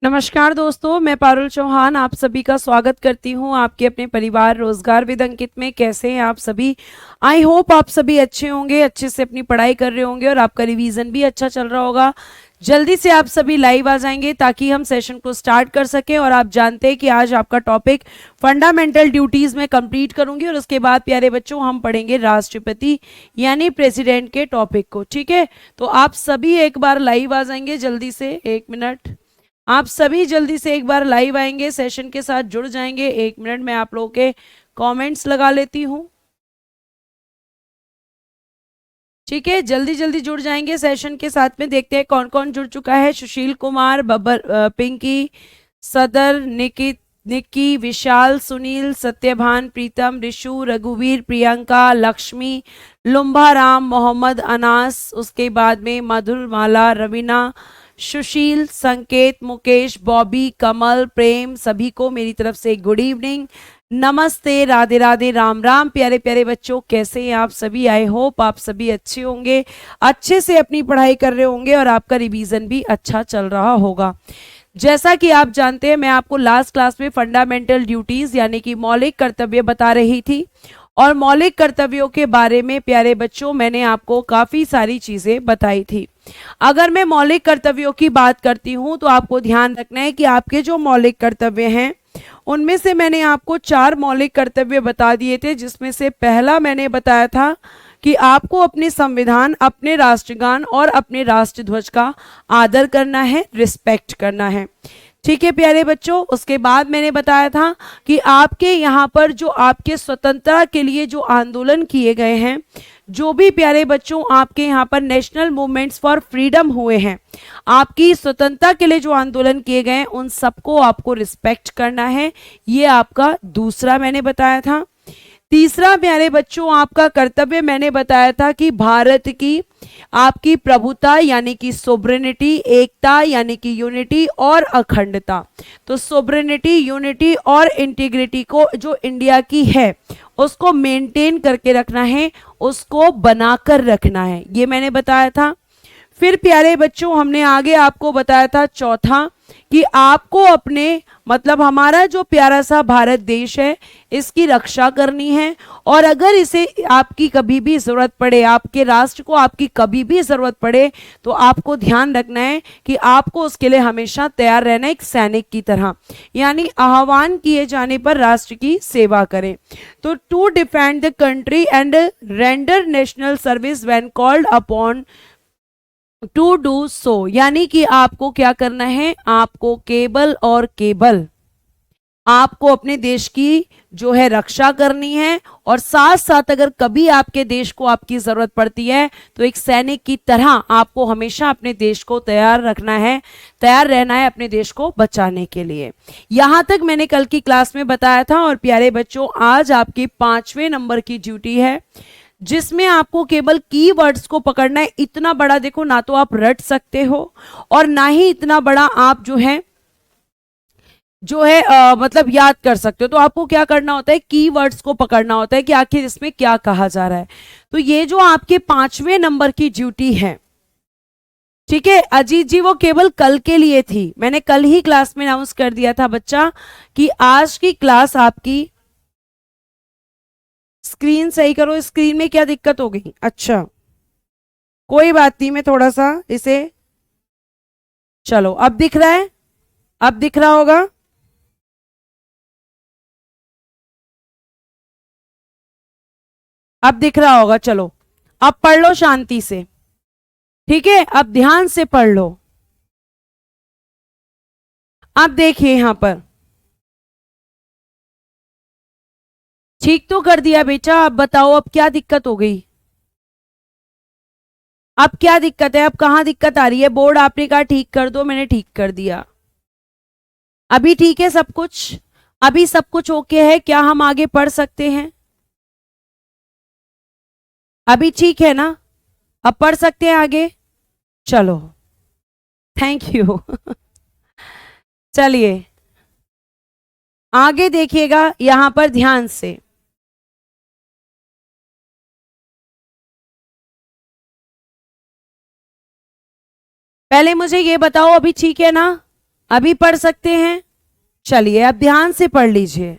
नमस्कार दोस्तों, मैं पारुल चौहान आप सभी का स्वागत करती हूँ आपके अपने परिवार रोजगार विद अंकित में। कैसे हैं आप सभी? आई होप आप सभी अच्छे होंगे, अच्छे से अपनी पढ़ाई कर रहे होंगे और आपका रिवीजन भी अच्छा चल रहा होगा। जल्दी से आप सभी लाइव आ जाएंगे ताकि हम सेशन को स्टार्ट कर सकें। और आप जानते हैं कि आज आपका टॉपिक फंडामेंटल ड्यूटीज में कंप्लीट करूंगी और उसके बाद प्यारे बच्चों हम पढ़ेंगे राष्ट्रपति यानी प्रेसिडेंट के टॉपिक को। ठीक है, तो आप सभी एक बार लाइव आ जाएंगे जल्दी से। एक मिनट, आप सभी जल्दी से एक बार लाइव आएंगे, सेशन के साथ जुड़ जाएंगे। एक मिनट में आप लोगों के कमेंट्स लगा लेती हूँ। ठीक है, जल्दी जल्दी जुड़ जाएंगे सेशन के साथ में। देखते हैं कौन कौन जुड़ चुका है। सुशील कुमार, बब्बर, पिंकी, सदर, निकित, निक्की, विशाल, सुनील, सत्यभान, प्रीतम, ऋषु, रघुवीर, प्रियंका, लक्ष्मी, लुम्भा राम, मोहम्मद अनास, उसके बाद में मधुरमाला, रवीना, सुशील, संकेत, मुकेश, बॉबी, कमल, प्रेम, सभी को मेरी तरफ से गुड इवनिंग, नमस्ते, राधे राधे, राम राम। प्यारे प्यारे बच्चों, कैसे हैं आप सभी? आई होप आप सभी अच्छे होंगे, अच्छे से अपनी पढ़ाई कर रहे होंगे और आपका रिवीजन भी अच्छा चल रहा होगा। जैसा कि आप जानते हैं, मैं आपको लास्ट क्लास में फंडामेंटल ड्यूटीज यानी कि मौलिक कर्तव्य बता रही थी। और मौलिक कर्तव्यों के बारे में प्यारे बच्चों मैंने आपको काफ़ी सारी चीज़ें बताई थी। अगर मैं मौलिक कर्तव्यों की बात करती हूं तो आपको ध्यान रखना है कि आपके जो मौलिक कर्तव्य हैं उनमें से मैंने आपको 4 मौलिक कर्तव्य बता दिए थे, जिसमें से पहला मैंने बताया था कि आपको अपने संविधान, अपने राष्ट्रगान और अपने राष्ट्रध्वज का आदर करना है, रिस्पेक्ट करना है। ठीक है प्यारे बच्चों, उसके बाद मैंने बताया था कि आपके यहाँ पर जो आपके स्वतंत्रता के लिए जो आंदोलन किए गए हैं, जो भी प्यारे बच्चों आपके यहाँ पर नेशनल मूवमेंट्स फॉर फ्रीडम हुए हैं, आपकी स्वतंत्रता के लिए जो आंदोलन किए गए हैं, उन सबको आपको रिस्पेक्ट करना है। ये आपका दूसरा मैंने बताया था। तीसरा प्यारे बच्चों आपका कर्तव्य मैंने बताया था कि भारत की आपकी प्रभुता यानी कि सोब्रेनिटी, एकता यानी कि यूनिटी और अखंडता। तो सोब्रेनिटी, यूनिटी और इंटीग्रिटी को जो इंडिया की है उसको मेंटेन करके रखना है, उसको बनाकर रखना है, ये मैंने बताया था। फिर प्यारे बच्चों हमने आगे आपको बताया था चौथा कि आपको अपने मतलब हमारा जो प्यारा सा भारत देश है इसकी रक्षा करनी है। और अगर इसे आपकी कभी भी ज़रूरत पड़े, आपके राष्ट्र को आपकी कभी भी ज़रूरत पड़े, तो आपको ध्यान रखना है कि आपको उसके लिए हमेशा तैयार रहना है, एक सैनिक की तरह, यानी आह्वान किए जाने पर राष्ट्र की सेवा करें। तो to defend the country and render national service when called upon to do so, यानी कि आपको क्या करना है, आपको केवल और केवल आपको अपने देश की जो है रक्षा करनी है। और साथ साथ अगर कभी आपके देश को आपकी जरूरत पड़ती है तो एक सैनिक की तरह आपको हमेशा अपने देश को तैयार रखना है, तैयार रहना है अपने देश को बचाने के लिए। यहां तक मैंने कल की क्लास में बताया था। और प्यारे बच्चों आज आपकी 5वें नंबर की ड्यूटी है, जिसमें आपको केवल कीवर्ड्स को पकड़ना है। इतना बड़ा देखो ना तो आप रट सकते हो और ना ही इतना बड़ा आप जो है मतलब याद कर सकते हो। तो आपको क्या करना होता है, कीवर्ड्स को पकड़ना होता है कि आखिर इसमें क्या कहा जा रहा है। तो ये जो आपके 5वें नंबर की ड्यूटी है, ठीक है अजीत जी, वो केवल कल के लिए थी। मैंने कल ही क्लास में अनाउंस कर दिया था बच्चा कि आज की क्लास आपकी, स्क्रीन सही करो, स्क्रीन में क्या दिक्कत हो गई? अच्छा कोई बात नहीं, मैं थोड़ा सा इसे, चलो अब दिख रहा है, अब दिख रहा होगा। अब दिख रहा होगा, चलो अब पढ़ लो शांति से। ठीक है, अब ध्यान से पढ़ लो। अब देखिए यहां पर, ठीक तो कर दिया बेटा, अब बताओ अब क्या दिक्कत हो गई? अब क्या दिक्कत है, अब कहां दिक्कत आ रही है? बोर्ड आपने कहा ठीक कर दो, मैंने ठीक कर दिया। अभी ठीक है सब कुछ? अभी सब कुछ ओके है? क्या हम आगे पढ़ सकते हैं? अभी ठीक है ना? अब पढ़ सकते हैं आगे? चलो, थैंक यू। चलिए आगे देखिएगा यहां पर ध्यान से। पहले मुझे ये बताओ अभी ठीक है ना? अभी पढ़ सकते हैं? चलिए अब ध्यान से पढ़ लीजिए।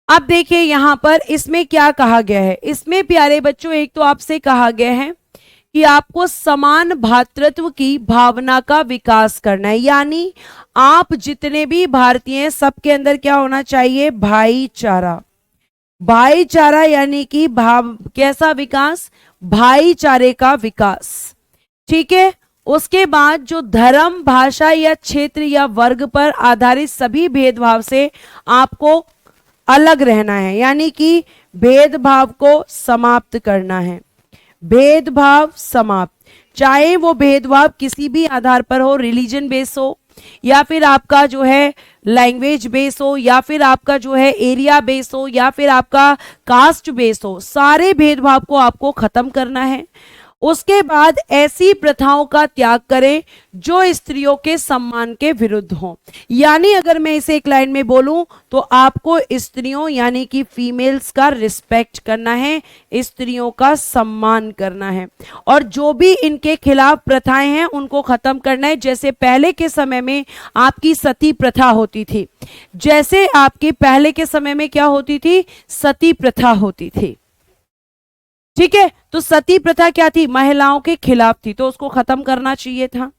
अब देखिए यहां पर इसमें क्या कहा गया है। इसमें प्यारे बच्चों एक तो आपसे कहा गया है कि आपको समान भ्रातृत्व की भावना का विकास करना है, यानी आप जितने भी भारतीय हैं सबके अंदर क्या होना चाहिए? भाईचारा। भाईचारा यानी कि भाव कैसा विकास? भाईचारे का विकास। ठीक है। उसके बाद जो धर्म, भाषा या क्षेत्र या वर्ग पर आधारित सभी भेदभाव से आपको अलग रहना है, यानी कि भेदभाव को समाप्त करना है। भेदभाव समाप्त, चाहे वो भेदभाव किसी भी आधार पर हो, रिलीजन बेस हो या फिर आपका जो है लैंग्वेज बेस हो या फिर आपका जो है एरिया बेस हो या फिर आपका कास्ट बेस हो, सारे भेदभाव को आपको खत्म करना है। उसके बाद ऐसी प्रथाओं का त्याग करें जो स्त्रियों के सम्मान के विरुद्ध हो। यानी अगर मैं इसे एक लाइन में बोलूं तो आपको स्त्रियों यानी कि फीमेल्स का रिस्पेक्ट करना है, स्त्रियों का सम्मान करना है और जो भी इनके खिलाफ प्रथाएं हैं उनको खत्म करना है। जैसे पहले के समय में आपकी सती प्रथा होती थी, जैसे आपके पहले के समय में क्या होती थी? सती प्रथा होती थी। ठीक है। तो सती प्रथा क्या थी? महिलाओं के खिलाफ थी, तो उसको खत्म करना चाहिए था।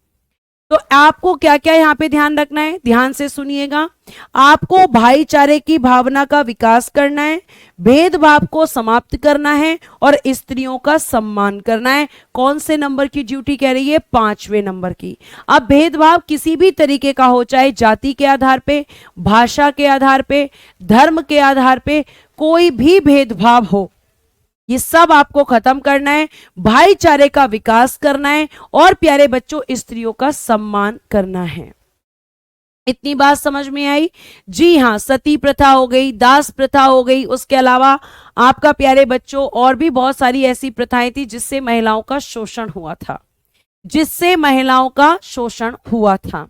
तो आपको क्या क्या यहां पे ध्यान रखना है? ध्यान से सुनिएगा। आपको भाईचारे की भावना का विकास करना है, भेदभाव को समाप्त करना है और स्त्रियों का सम्मान करना है। कौन से नंबर की ड्यूटी कह रही है? 5वें नंबर की। अब भेदभाव किसी भी तरीके का हो, चाहे जाति के आधार पे, भाषा के आधार पे, धर्म के आधार पे, कोई भी भेदभाव हो, ये सब आपको खत्म करना है, भाईचारे का विकास करना है और प्यारे बच्चों स्त्रियों का सम्मान करना है। इतनी बात समझ में आई? जी हाँ, सती प्रथा हो गई, दास प्रथा हो गई, उसके अलावा आपका प्यारे बच्चों और भी बहुत सारी ऐसी प्रथाएं थी जिससे महिलाओं का शोषण हुआ था, जिससे महिलाओं का शोषण हुआ था।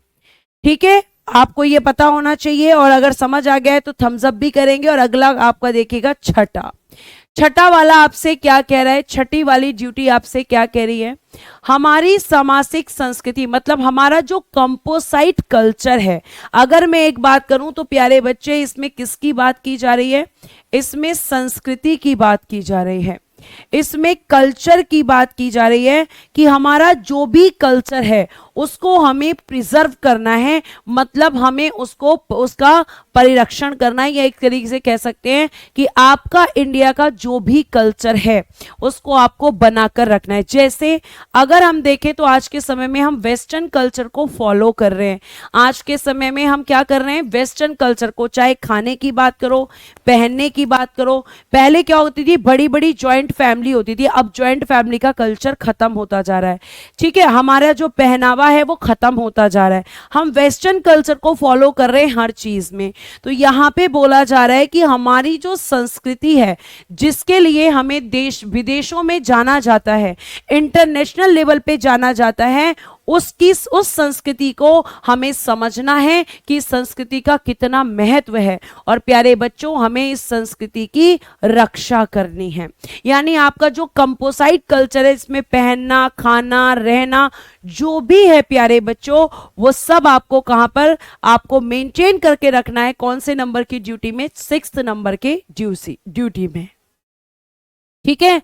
ठीक है, आपको ये पता होना चाहिए और अगर समझ आ गया है तो थम्स अप भी करेंगे। और अगला आपका देखिएगा छठा। छठा वाला आपसे क्या कह रहा है? छठी वाली ड्यूटी आपसे क्या कह रही है? हमारी सामाजिक संस्कृति, मतलब हमारा जो कंपोसाइट कल्चर है। अगर मैं एक बात करूं तो प्यारे बच्चे इसमें किसकी बात की जा रही है? इसमें संस्कृति की बात की जा रही है, इसमें कल्चर की बात की जा रही है कि हमारा जो भी कल्चर है उसको हमें प्रिजर्व करना है, मतलब हमें उसको उसका परिरक्षण करना है। या एक तरीके से कह सकते हैं कि आपका इंडिया का जो भी कल्चर है उसको आपको बनाकर रखना है। जैसे अगर हम देखें तो आज के समय में हम वेस्टर्न कल्चर को फॉलो कर रहे हैं। आज के समय में हम क्या कर रहे हैं? वेस्टर्न कल्चर को, चाहे खाने की बात करो, पहनने की बात करो। पहले क्या होती थी? बड़ी बड़ी ज्वाइंट फैमिली होती थी, अब ज्वाइंट फैमिली का कल्चर खत्म होता जा रहा है। ठीक है, हमारा जो पहनावा है वो खत्म होता जा रहा है, हम वेस्टर्न कल्चर को फॉलो कर रहे हैं हर चीज में। तो यहां पे बोला जा रहा है कि हमारी जो संस्कृति है, जिसके लिए हमें देश विदेशों में जाना जाता है, इंटरनेशनल लेवल पे जाना जाता है, उस संस्कृति को हमें समझना है कि संस्कृति का कितना महत्व है और प्यारे बच्चों हमें इस संस्कृति की रक्षा करनी है। यानी आपका जो कंपोसाइट कल्चर है, इसमें पहनना, खाना, रहना जो भी है प्यारे बच्चों, वो सब आपको कहां पर आपको मेंटेन करके रखना है? कौन से नंबर की ड्यूटी में? 6th नंबर के ड्यूटी में। ठीक है,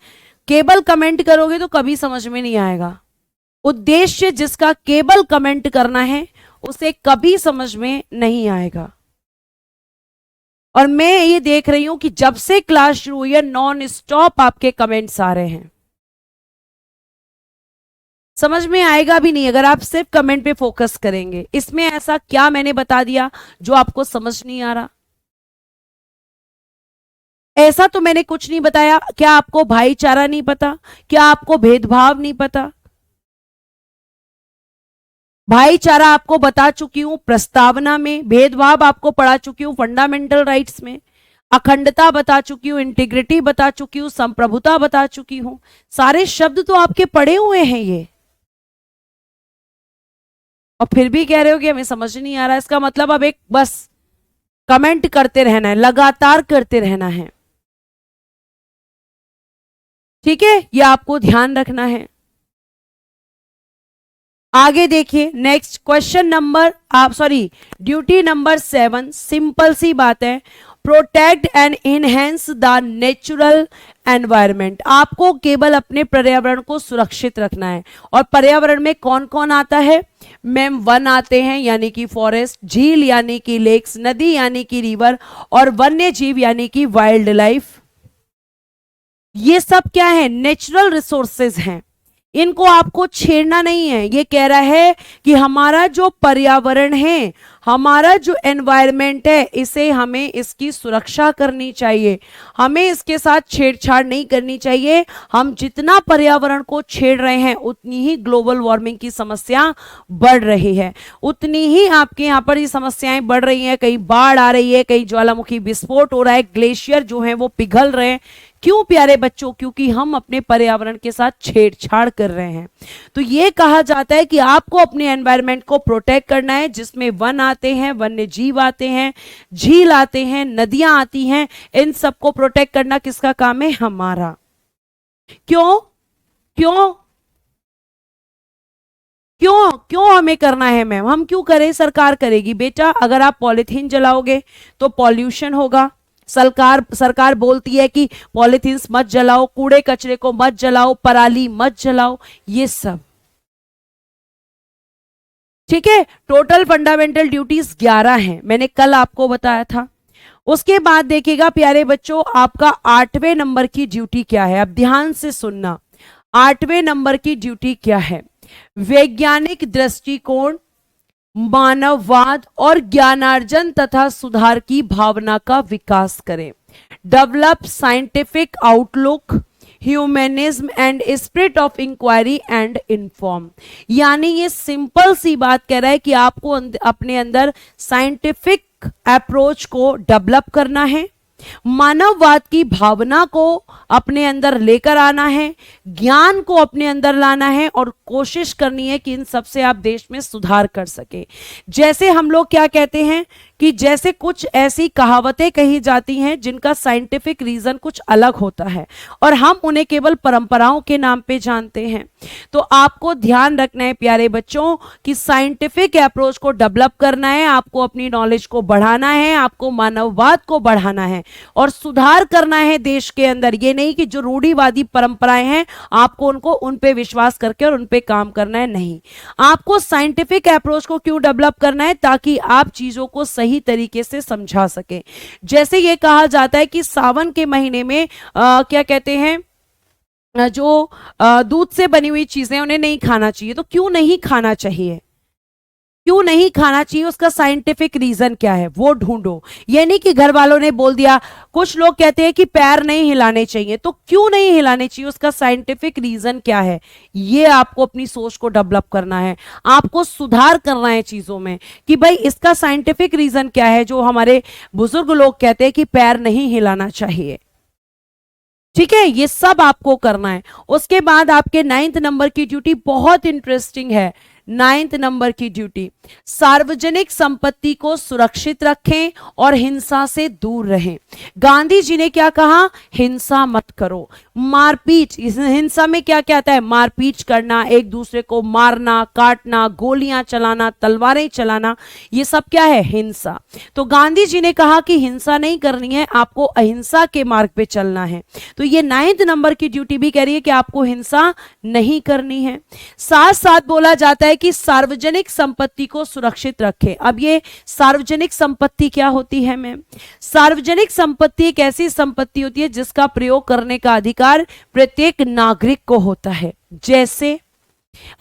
केवल कमेंट करोगे तो कभी समझ में नहीं आएगा। उद्देश्य जिसका केवल कमेंट करना है उसे कभी समझ में नहीं आएगा। और मैं ये देख रही हूं कि जब से क्लास शुरू हुई है नॉन स्टॉप आपके कमेंट्स आ रहे हैं। समझ में आएगा भी नहीं अगर आप सिर्फ कमेंट पे फोकस करेंगे। इसमें ऐसा क्या मैंने बता दिया जो आपको समझ नहीं आ रहा? ऐसा तो मैंने कुछ नहीं बताया। क्या आपको भाईचारा नहीं पता? क्या आपको भेदभाव नहीं पता? भाईचारा आपको बता चुकी हूं प्रस्तावना में, भेदभाव आपको पढ़ा चुकी हूं फंडामेंटल राइट्स में, अखंडता बता चुकी हूं, इंटीग्रिटी बता चुकी हूं, संप्रभुता बता चुकी हूं। सारे शब्द तो आपके पढ़े हुए हैं ये, और फिर भी कह रहे हो कि हमें समझ नहीं आ रहा। इसका मतलब अब एक बस कमेंट करते रहना है, लगातार करते रहना है, ठीक है, ये आपको ध्यान रखना है। आगे देखिए नेक्स्ट क्वेश्चन नंबर, आप सॉरी ड्यूटी नंबर 7, सिंपल सी बात है, protect and enhance the natural environment. आपको केवल अपने पर्यावरण को सुरक्षित रखना है। और पर्यावरण में कौन कौन आता है मैम? वन आते हैं यानी कि फॉरेस्ट, झील यानी कि लेक्स, नदी यानी कि रिवर, और वन्य जीव यानी कि वाइल्ड लाइफ। ये सब क्या है? नेचुरल रिसोर्सेज हैं, इनको आपको छेड़ना नहीं है। ये कह रहा है कि हमारा जो पर्यावरण है, हमारा जो एनवायरनमेंट है, इसे हमें इसकी सुरक्षा करनी चाहिए, हमें इसके साथ छेड़छाड़ नहीं करनी चाहिए। हम जितना पर्यावरण को छेड़ रहे हैं उतनी ही ग्लोबल वार्मिंग की समस्या बढ़ रही है, उतनी ही आपके यहाँ पर ये समस्याएं बढ़ रही हैं। कहीं बाढ़ आ रही है, कहीं ज्वालामुखी विस्फोट हो रहा है, ग्लेशियर जो है वो पिघल रहे हैं। क्यों प्यारे बच्चों? क्योंकि हम अपने पर्यावरण के साथ छेड़छाड़ कर रहे हैं। तो ये कहा जाता है कि आपको अपने एनवायरनमेंट को प्रोटेक्ट करना है, जिसमें वन आते हैं, वन्य जीव आते हैं, झील आते हैं, नदियां आती हैं। इन सबको प्रोटेक्ट करना किसका काम है? हमारा। क्यों क्यों क्यों क्यों हमें करना है मैम? हम क्यों करें? सरकार करेगी बेटा। अगर आप पॉलिथीन जलाओगे तो पॉल्यूशन होगा। सरकार बोलती है कि पॉलिथीन्स मत जलाओ, कूड़े कचरे को मत जलाओ, पराली मत जलाओ, ये सब ठीक है। टोटल फंडामेंटल ड्यूटीज 11 हैं, मैंने कल आपको बताया था। उसके बाद देखिएगा प्यारे बच्चों, आपका 8वें नंबर की ड्यूटी क्या है? अब ध्यान से सुनना, 8वें नंबर की ड्यूटी क्या है? वैज्ञानिक दृष्टिकोण, मानववाद और ज्ञानार्जन तथा सुधार की भावना का विकास करें। Develop scientific outlook, humanism and spirit of inquiry and inform. यानी ये सिंपल सी बात कह रहा है कि आपको अपने अंदर साइंटिफिक अप्रोच को डेवलप करना है, मानववाद की भावना को अपने अंदर लेकर आना है, ज्ञान को अपने अंदर लाना है, और कोशिश करनी है कि इन सब से आप देश में सुधार कर सके। जैसे हम लोग क्या कहते हैं कि जैसे कुछ ऐसी कहावतें कही जाती हैं जिनका साइंटिफिक रीजन कुछ अलग होता है और हम उन्हें केवल परंपराओं के नाम पे जानते हैं। तो आपको ध्यान रखना है प्यारे बच्चों कि साइंटिफिक अप्रोच को डेवलप करना है, आपको अपनी नॉलेज को बढ़ाना है, आपको मानववाद को बढ़ाना है और सुधार करना है देश के अंदर। ये नहीं कि जो रूढ़िवादी परंपराएं हैं आपको उन पे विश्वास करके और उन पे काम करना है, नहीं। आपको साइंटिफिक अप्रोच को क्यों डेवलप करना है? ताकि आप चीजों को सही तरीके से समझा सके। जैसे ये कहा जाता है कि सावन के महीने में क्या कहते हैं, जो दूध से बनी हुई चीजें उन्हें नहीं खाना चाहिए। तो क्यों नहीं खाना चाहिए? क्यों नहीं खाना चाहिए? उसका साइंटिफिक रीजन क्या है वो ढूंढो। ये नहीं कि घर वालों ने बोल दिया। कुछ लोग कहते हैं कि पैर नहीं हिलाने चाहिए, तो क्यों नहीं हिलाने चाहिए? उसका साइंटिफिक रीजन क्या है? ये आपको अपनी सोच को डेवलप करना है, आपको सुधार करना है चीजों में कि भाई इसका साइंटिफिक रीजन क्या है जो हमारे बुजुर्ग लोग कहते हैं कि पैर नहीं हिलाना चाहिए। ठीक है, ये सब आपको करना है। उसके बाद आपके 9th नंबर की ड्यूटी बहुत इंटरेस्टिंग है। 9th नंबर की ड्यूटी, सार्वजनिक संपत्ति को सुरक्षित रखें और हिंसा से दूर रहें। गांधी जी ने क्या कहा? हिंसा मत करो। मारपीट, इस हिंसा में क्या क्या आता है? मारपीट करना, एक दूसरे को मारना, काटना, गोलियां चलाना, तलवारें चलाना, ये सब क्या है? हिंसा। तो गांधी जी ने कहा कि हिंसा नहीं करनी है, आपको अहिंसा के मार्ग पे चलना है। तो ये 9th नंबर की ड्यूटी भी कह रही है कि आपको हिंसा नहीं करनी है। साथ साथ बोला जाता है कि सार्वजनिक संपत्ति को सुरक्षित रखें। अब ये सार्वजनिक संपत्ति क्या होती है मैम? सार्वजनिक संपत्ति एक ऐसी संपत्ति होती है जिसका प्रयोग करने का अधिकार प्रत्येक नागरिक को होता है। जैसे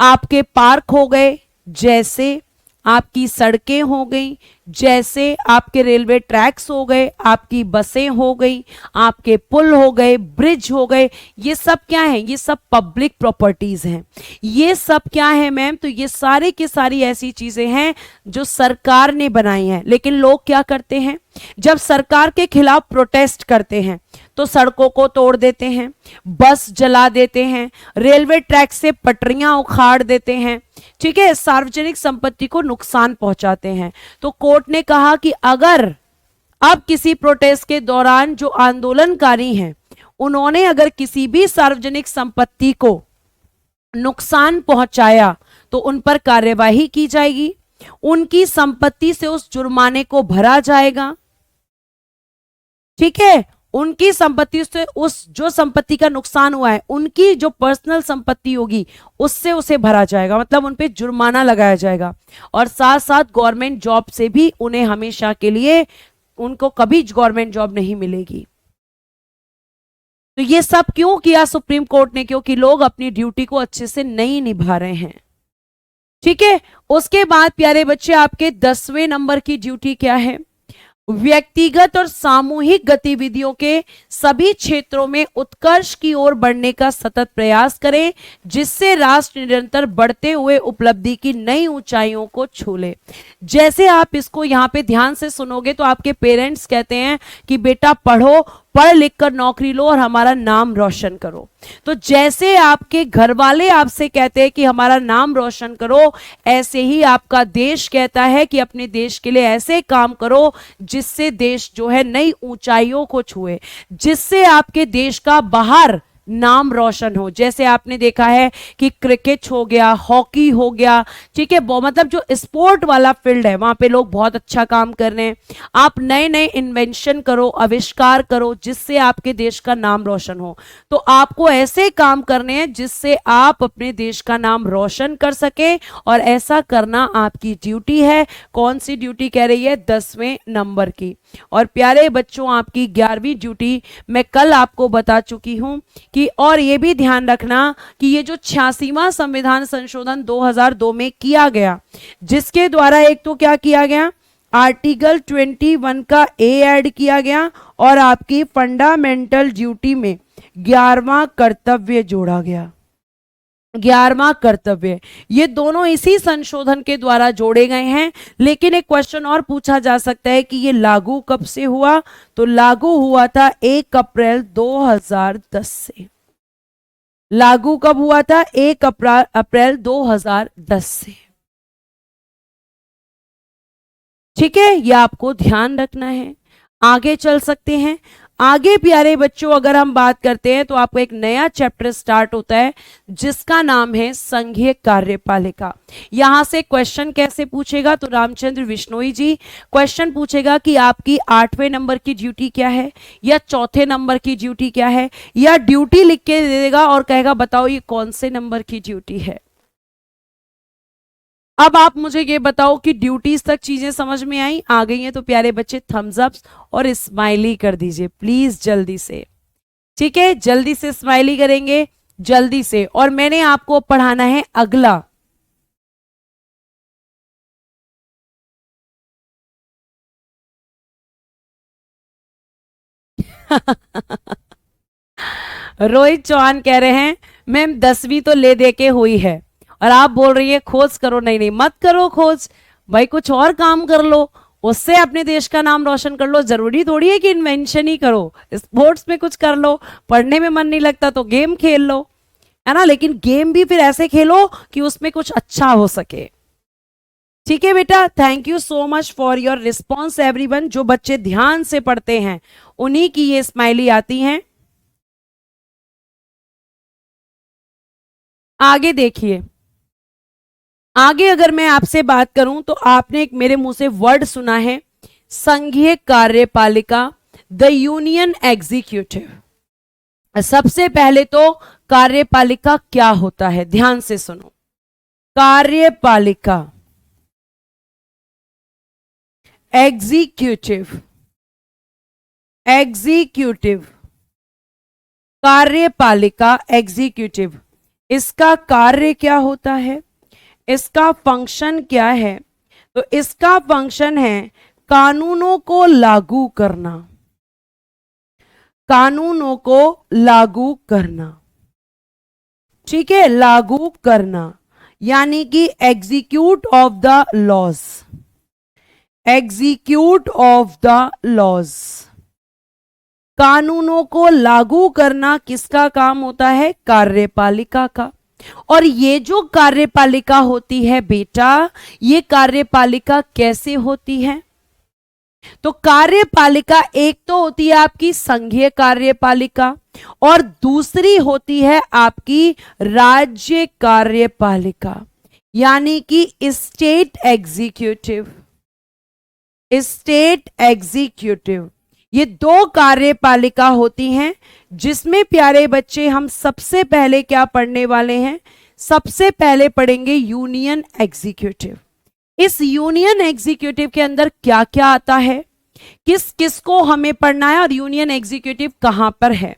आपके पार्क हो गए, जैसे आपकी सड़कें हो गई, जैसे आपके रेलवे ट्रैक्स हो गए, आपकी बसें हो गई, आपके पुल हो गए, ब्रिज हो गए, ये सब क्या है? ये सब पब्लिक प्रॉपर्टीज हैं। ये सब क्या है मैम? तो ये सारे की सारी ऐसी चीजें हैं जो सरकार ने बनाई हैं। लेकिन लोग क्या करते हैं? जब सरकार के खिलाफ प्रोटेस्ट करते हैं तो सड़कों को तोड़ देते हैं, बस जला देते हैं, रेलवे ट्रैक से पटरियां उखाड़ देते हैं, ठीक है, सार्वजनिक संपत्ति को नुकसान पहुंचाते हैं। तो कोर्ट ने कहा कि अगर अब किसी प्रोटेस्ट के दौरान जो आंदोलनकारी हैं उन्होंने अगर किसी भी सार्वजनिक संपत्ति को नुकसान पहुंचाया तो उन पर कार्यवाही की जाएगी, उनकी संपत्ति से उस जुर्माने को भरा जाएगा, ठीक है, उनकी संपत्ति से उस जो संपत्ति का नुकसान हुआ है उनकी जो पर्सनल संपत्ति होगी उससे उसे भरा जाएगा, मतलब उन पे जुर्माना लगाया जाएगा। और साथ साथ गवर्नमेंट जॉब से भी उन्हें हमेशा के लिए, उनको कभी गवर्नमेंट जॉब नहीं मिलेगी। तो ये सब क्यों किया सुप्रीम कोर्ट ने? क्योंकि लोग अपनी ड्यूटी को अच्छे से नहीं निभा रहे हैं, ठीक है। उसके बाद प्यारे बच्चे आपके 10वें नंबर की ड्यूटी क्या है? व्यक्तिगत और सामूहिक गतिविधियों के सभी क्षेत्रों में उत्कर्ष की ओर बढ़ने का सतत प्रयास करें, जिससे राष्ट्र निरंतर बढ़ते हुए उपलब्धि की नई ऊंचाइयों को छू ले। जैसे आप इसको यहाँ पे ध्यान से सुनोगे तो आपके पेरेंट्स कहते हैं कि बेटा पढ़ो, पढ़ लिख कर नौकरी लो और हमारा नाम रोशन करो। तो जैसे आपके घर वाले आपसे कहते हैं कि हमारा नाम रोशन करो, ऐसे ही आपका देश कहता है कि अपने देश के लिए ऐसे काम करो जिससे देश जो है नई ऊंचाइयों को छुए, जिससे आपके देश का बाहर नाम रोशन हो। जैसे आपने देखा है कि क्रिकेट हो गया, हॉकी हो गया, ठीक है, मतलब जो स्पोर्ट वाला फील्ड है वहां पे लोग बहुत अच्छा काम कर रहे हैं। आप नए नए इन्वेंशन करो, आविष्कार करो, जिससे आपके देश का नाम रोशन हो। तो आपको ऐसे काम करने हैं जिससे आप अपने देश का नाम रोशन कर सके, और ऐसा करना आपकी ड्यूटी है। कौन सी ड्यूटी कह रही है? 10वें नंबर की। और प्यारे बच्चों आपकी 11वीं ड्यूटी मैं कल आपको बता चुकी हूं कि, और ये भी ध्यान रखना कि ये जो 86वां संविधान संशोधन 2002 में किया गया, जिसके द्वारा एक तो क्या किया गया, आर्टिकल 21 का ए ऐड किया गया और आपकी फंडामेंटल ड्यूटी में 11वां कर्तव्य जोड़ा गया। 11वां कर्तव्य, ये दोनों इसी संशोधन के द्वारा जोड़े गए हैं। लेकिन एक क्वेश्चन और पूछा जा सकता है कि ये लागू कब से हुआ? तो लागू हुआ था 1 अप्रैल 2010 से। लागू कब हुआ था? 1 अप्रैल 2010 से, ठीक है, ये आपको ध्यान रखना है। आगे चल सकते हैं। आगे प्यारे बच्चों अगर हम बात करते हैं तो आपको एक नया चैप्टर स्टार्ट होता है जिसका नाम है संघीय कार्यपालिका। यहां से क्वेश्चन कैसे पूछेगा? तो रामचंद्र बिश्नोई जी क्वेश्चन पूछेगा कि आपकी 8वें नंबर की ड्यूटी क्या है, या चौथे नंबर की ड्यूटी क्या है, या ड्यूटी लिख के दे देगा और कहेगा बताओ ये कौन से नंबर की ड्यूटी है। अब आप मुझे ये बताओ कि ड्यूटीज तक चीजें समझ में आई, आ गई हैं? तो प्यारे बच्चे थम्स अप और स्माइली कर दीजिए प्लीज जल्दी से, ठीक है, जल्दी से स्माइली करेंगे, जल्दी से। और मैंने आपको पढ़ाना है अगला रोहित चौहान कह रहे हैं मैम 10वीं तो ले दे के हुई है, और आप बोल रही है खोज करो। नहीं नहीं मत करो खोज, भाई कुछ और काम कर लो, उससे अपने देश का नाम रोशन कर लो। जरूरी थोड़ी है कि इन्वेंशन ही करो, स्पोर्ट्स में कुछ कर लो, पढ़ने में मन नहीं लगता तो गेम खेल लो, है ना, लेकिन गेम भी फिर ऐसे खेलो कि उसमें कुछ अच्छा हो सके, ठीक है बेटा। Thank you so much for your response everyone. जो बच्चे ध्यान से पढ़ते हैं उन्हीं की ये स्माइली आती हैं। आगे देखिए, आगे अगर मैं आपसे बात करूं तो आपने एक मेरे मुंह से वर्ड सुना है, संघीय कार्यपालिका, द यूनियन एग्जीक्यूटिव। सबसे पहले तो कार्यपालिका क्या होता है, ध्यान से सुनो। कार्यपालिका, एग्जीक्यूटिव, एग्जीक्यूटिव, कार्यपालिका, एग्जीक्यूटिव, इसका कार्य क्या होता है, इसका फंक्शन क्या है, तो इसका फंक्शन है कानूनों को लागू करना, कानूनों को लागू करना, ठीक है, लागू करना, यानी कि execute of the laws, execute of the laws. कानूनों को लागू करना किसका काम होता है? कार्यपालिका का। और ये जो कार्यपालिका होती है बेटा, ये कार्यपालिका कैसे होती है? तो कार्यपालिका एक तो होती है आपकी संघीय कार्यपालिका और दूसरी होती है आपकी राज्य कार्यपालिका, यानी कि स्टेट एग्जीक्यूटिव, स्टेट एग्जीक्यूटिव। ये दो कार्यपालिका होती हैं, जिसमें प्यारे बच्चे हम सबसे पहले क्या पढ़ने वाले हैं? सबसे पहले पढ़ेंगे यूनियन एग्जीक्यूटिव। इस यूनियन एग्जीक्यूटिव के अंदर क्या क्या आता है, किस किस को हमें पढ़ना है और यूनियन एग्जीक्यूटिव कहां पर है?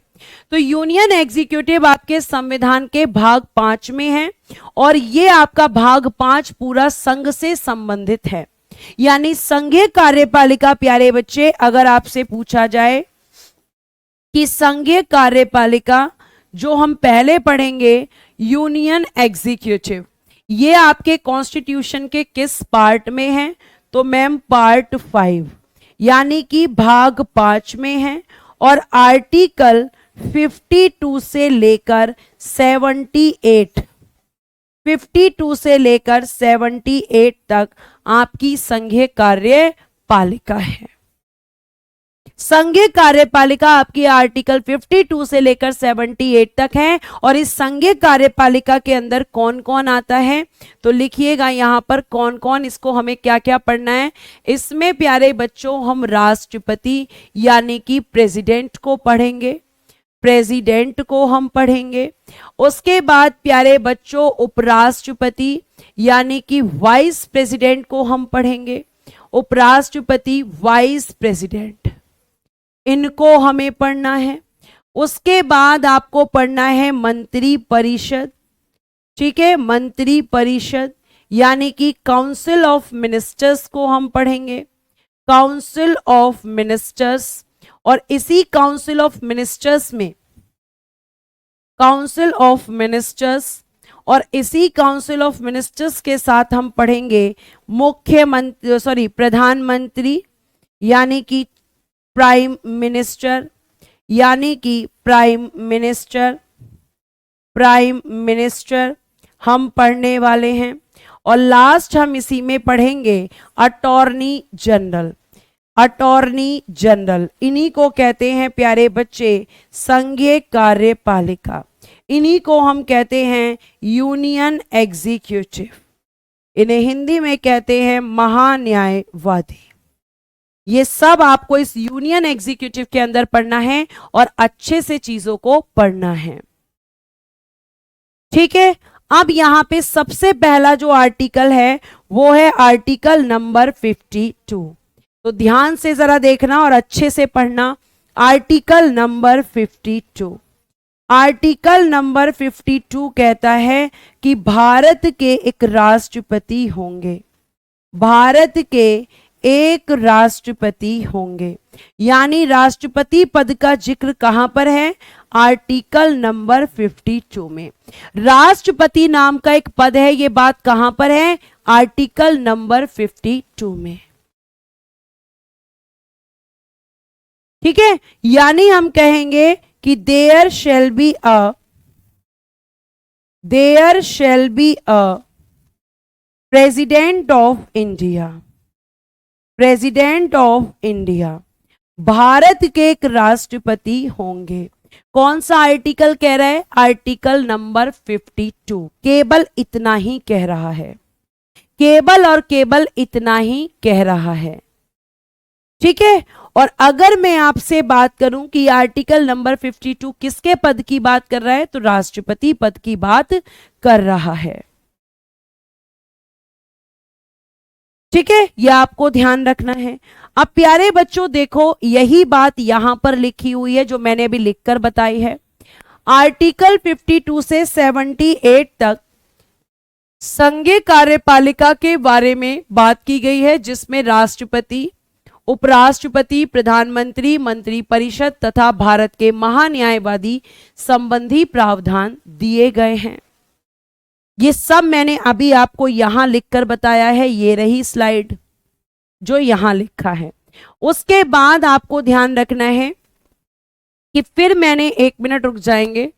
तो यूनियन एग्जीक्यूटिव आपके संविधान के भाग 5 में है और ये आपका भाग 5 पूरा संघ से संबंधित है, यानी संघीय कार्यपालिका। प्यारे बच्चे, अगर आपसे पूछा जाए कि संघीय कार्यपालिका जो हम पहले पढ़ेंगे यूनियन एग्जीक्यूटिव, ये आपके कॉन्स्टिट्यूशन के किस पार्ट में है? तो मैम पार्ट 5, यानी कि भाग 5 में है और आर्टिकल 52 से लेकर 78, 52 से लेकर 78 तक आपकी संघीय कार्यपालिका है। संघीय कार्यपालिका आपकी आर्टिकल 52 से लेकर 78 तक है। और इस संघीय कार्यपालिका के अंदर कौन कौन आता है? तो लिखिएगा यहां पर कौन कौन, इसको हमें क्या क्या पढ़ना है। इसमें प्यारे बच्चों हम राष्ट्रपति यानी कि प्रेसिडेंट को पढ़ेंगे, प्रेसिडेंट को हम पढ़ेंगे। उसके बाद प्यारे बच्चों उपराष्ट्रपति यानी कि वाइस प्रेसिडेंट को हम पढ़ेंगे, उपराष्ट्रपति, वाइस प्रेसिडेंट, इनको हमें पढ़ना है। उसके बाद आपको पढ़ना है मंत्री परिषद, ठीक है, मंत्री परिषद यानी कि काउंसिल ऑफ मिनिस्टर्स को हम पढ़ेंगे, काउंसिल ऑफ मिनिस्टर्स। और इसी काउंसिल ऑफ मिनिस्टर्स में, काउंसिल ऑफ मिनिस्टर्स और इसी काउंसिल ऑफ मिनिस्टर्स के साथ हम पढ़ेंगे मुख्यमंत्री, प्रधानमंत्री यानी कि प्राइम मिनिस्टर, यानी कि प्राइम मिनिस्टर, प्राइम मिनिस्टर हम पढ़ने वाले हैं। और लास्ट हम इसी में पढ़ेंगे अटॉर्नी जनरल, अटॉर्नी जनरल, इन्हीं को कहते हैं प्यारे बच्चे संघीय कार्यपालिका, इन्हीं को हम कहते हैं यूनियन एग्जीक्यूटिव, इन्हें हिंदी में कहते हैं महान्यायवादी। ये सब आपको इस यूनियन एग्जीक्यूटिव के अंदर पढ़ना है और अच्छे से चीजों को पढ़ना है, ठीक है। अब यहां पे सबसे पहला जो आर्टिकल है वो है आर्टिकल नंबर 52, तो ध्यान से जरा देखना और अच्छे से पढ़ना। आर्टिकल नंबर 52, आर्टिकल नंबर 52 कहता है कि भारत के एक राष्ट्रपति होंगे, भारत के एक राष्ट्रपति होंगे, यानी राष्ट्रपति पद का जिक्र कहां पर है? आर्टिकल नंबर 52 में। राष्ट्रपति नाम का एक पद है, ये बात कहां पर है? आर्टिकल नंबर 52 में, ठीक है। यानी हम कहेंगे कि there shall be a president of India, president of India, Bharat के एक राष्ट्रपति होंगे। कौन सा आर्टिकल कह रहा है? आर्टिकल नंबर 52, केवल इतना ही कह रहा है, केवल और केवल इतना ही कह रहा है, ठीक है। और अगर मैं आपसे बात करूं कि आर्टिकल नंबर 52 किसके पद की बात कर रहा है, तो राष्ट्रपति पद की बात कर रहा है, ठीक है। यह आपको ध्यान रखना है। अब प्यारे बच्चों देखो, यही बात यहां पर लिखी हुई है जो मैंने अभी लिखकर बताई है। आर्टिकल 52 से 78 तक संघीय कार्यपालिका के बारे में बात की गई है, जिसमें राष्ट्रपति, उपराष्ट्रपति, प्रधानमंत्री, मंत्रिपरिषद तथा भारत के महान्यायवादी संबंधी प्रावधान दिए गए हैं। ये सब मैंने अभी आपको यहां लिखकर बताया है, ये रही स्लाइड जो यहां लिखा है। उसके बाद आपको ध्यान रखना है कि फिर मैंने 1 मिनट रुक जाएंगे।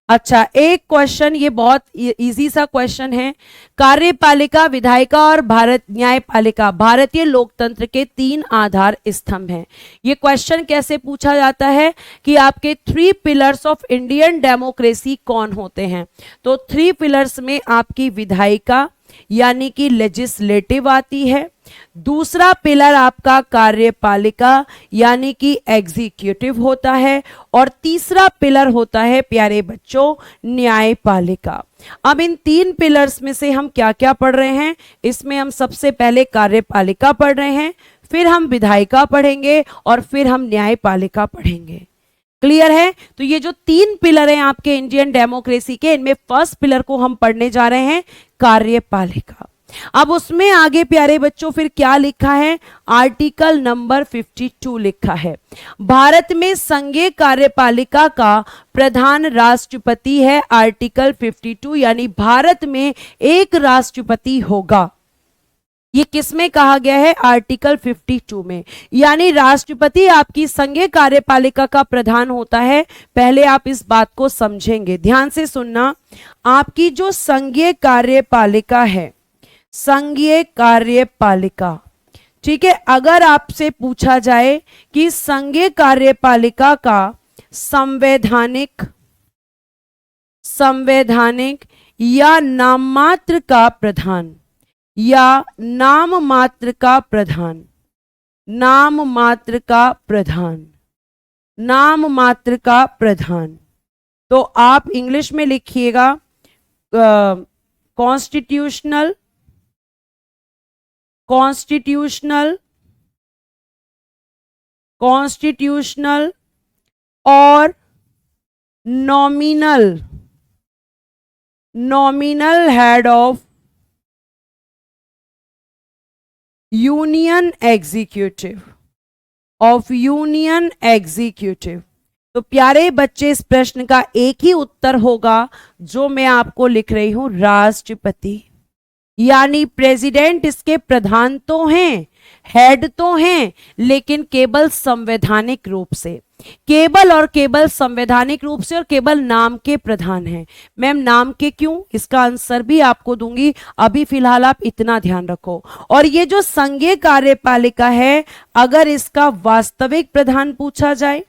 अच्छा, एक क्वेश्चन, ये बहुत इजी सा क्वेश्चन है। कार्यपालिका, विधायिका और भारत न्यायपालिका भारतीय लोकतंत्र के 3 आधार स्तंभ हैं। ये क्वेश्चन कैसे पूछा जाता है कि आपके 3 पिलर्स ऑफ इंडियन डेमोक्रेसी कौन होते हैं? तो 3 पिलर्स में आपकी विधायिका यानी कि लेजिस्लेटिव आती है, दूसरा पिलर आपका कार्यपालिका यानी कि एग्जीक्यूटिव होता है, और तीसरा पिलर होता है प्यारे बच्चों न्यायपालिका। अब इन 3 पिलर्स में से हम क्या क्या पढ़ रहे हैं? इसमें हम सबसे पहले कार्यपालिका पढ़ रहे हैं, फिर हम विधायिका पढ़ेंगे और फिर हम न्यायपालिका पढ़ेंगे। क्लियर है? तो ये जो 3 पिलर हैं आपके इंडियन डेमोक्रेसी के, इनमें फर्स्ट पिलर को हम पढ़ने जा रहे हैं कार्यपालिका। अब उसमें आगे प्यारे बच्चों फिर क्या लिखा है? आर्टिकल नंबर 52 लिखा है। भारत में संघीय कार्यपालिका का प्रधान राष्ट्रपति है। आर्टिकल 52 यानी भारत में एक राष्ट्रपति होगा। ये किसमें कहा गया है? आर्टिकल 52 में। यानी राष्ट्रपति आपकी संघीय कार्यपालिका का प्रधान होता है। पहले आप इस बात को समझेंगे, ध्यान से सुनना। आपकी जो संघीय कार्यपालिका है, संघीय कार्यपालिका, ठीक है, अगर आपसे पूछा जाए कि संघीय कार्यपालिका का संवैधानिक या नाममात्र का प्रधान या नाम मात्र का प्रधान, नाम मात्र का प्रधान, नाम मात्र का प्रधान, तो आप इंग्लिश में लिखिएगा कॉन्स्टिट्यूशनल, कॉन्स्टिट्यूशनल, कॉन्स्टिट्यूशनल और nominal, nominal head of union executive, of union executive. तो प्यारे बच्चे, इस प्रश्न का एक ही उत्तर होगा जो मैं आपको लिख रही हूं, राष्ट्रपति। यानी प्रेसिडेंट इसके प्रधान तो हैं, हेड तो हैं, लेकिन केवल संवैधानिक रूप से, केवल और केवल संवैधानिक रूप से, और केवल नाम के प्रधान हैं। मैम नाम के क्यों? इसका आंसर भी आपको दूंगी, अभी फिलहाल आप इतना ध्यान रखो। और ये जो संघीय कार्यपालिका है, अगर इसका वास्तविक प्रधान पूछा जाए,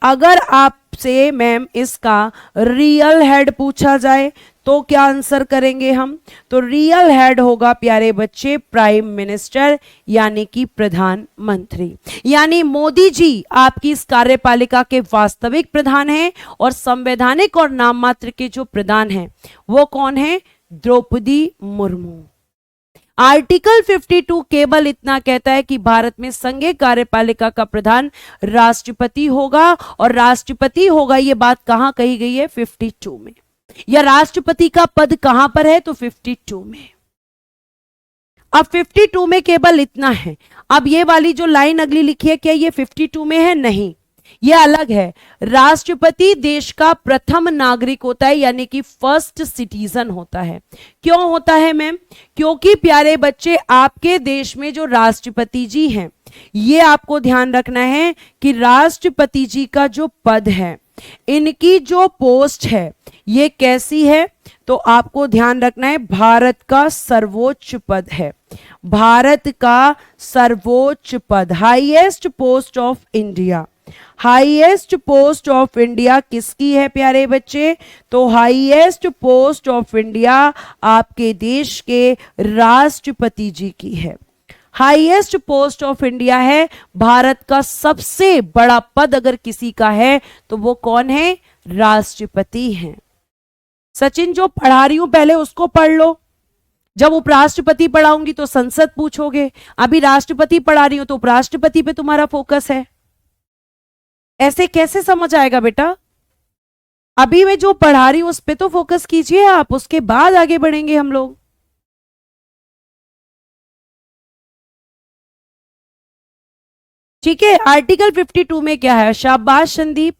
अगर आपसे मैम इसका रियल हेड पूछा जाए, तो क्या आंसर करेंगे हम? तो रियल हेड होगा प्यारे बच्चे प्राइम मिनिस्टर यानी कि प्रधानमंत्री। यानी मोदी जी आपकी इस कार्यपालिका के वास्तविक प्रधान हैं, और संवैधानिक और नाममात्र के जो प्रधान हैं वो कौन है? द्रौपदी मुर्मू। आर्टिकल 52 केवल इतना कहता है कि भारत में संघीय कार्यपालिका का प्रधान राष्ट्रपति होगा, और राष्ट्रपति होगा, ये बात कहां कही गई है? 52 में। या राष्ट्रपति का पद कहां पर है? तो 52 में। अब 52 में केवल इतना है। अब ये वाली जो लाइन अगली लिखी है, क्या ये 52 में है? नहीं, ये अलग है। राष्ट्रपति देश का प्रथम नागरिक होता है, यानी कि फर्स्ट सिटीजन होता है। क्यों होता है मैम? क्योंकि प्यारे बच्चे आपके देश में जो राष्ट्रपति जी हैं, ये आपको ध्यान रखना है कि राष्ट्रपति जी का जो पद है, इनकी जो पोस्ट है, ये कैसी है? तो आपको ध्यान रखना है, भारत का सर्वोच्च पद है। भारत का सर्वोच्च पद, highest post of India. Highest post of India किसकी है प्यारे बच्चे? तो हाईएस्ट पोस्ट ऑफ इंडिया आपके देश के राष्ट्रपति जी की है। हाईएस्ट पोस्ट ऑफ इंडिया है। भारत का सबसे बड़ा पद अगर किसी का है तो वो कौन है? राष्ट्रपति हैं। सचिन, जो पढ़ा रही हूं पहले उसको पढ़ लो, जब उपराष्ट्रपति पढ़ाऊंगी तो संसद पूछोगे, अभी राष्ट्रपति पढ़ा रही हूं तो उपराष्ट्रपति पे तुम्हारा फोकस है। ऐसे कैसे समझ आएगा बेटा? अभी मैं जो पढ़ा रही हूं उस पे तो फोकस कीजिए आप, उसके बाद आगे बढ़ेंगे हम लोग। ठीक है, आर्टिकल 52 में क्या है? शाबाश संदीप,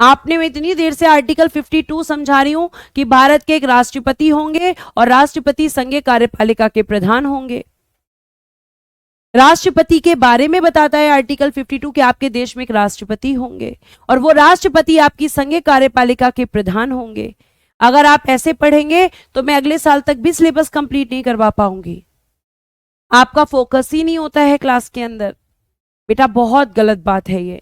आपने मैं इतनी देर से आर्टिकल 52 समझा रही हूं कि भारत के एक राष्ट्रपति होंगे और राष्ट्रपति संघीय कार्यपालिका के प्रधान होंगे। राष्ट्रपति के बारे में बताता है आर्टिकल 52 कि आपके देश में एक राष्ट्रपति होंगे और वो राष्ट्रपति आपकी संघीय कार्यपालिका के प्रधान होंगे। अगर आप ऐसे पढ़ेंगे तो मैं अगले साल तक भी सिलेबस कंप्लीट नहीं करवा पाऊंगी। आपका फोकस ही नहीं होता है क्लास के अंदर। बेटा बहुत गलत बात है ये।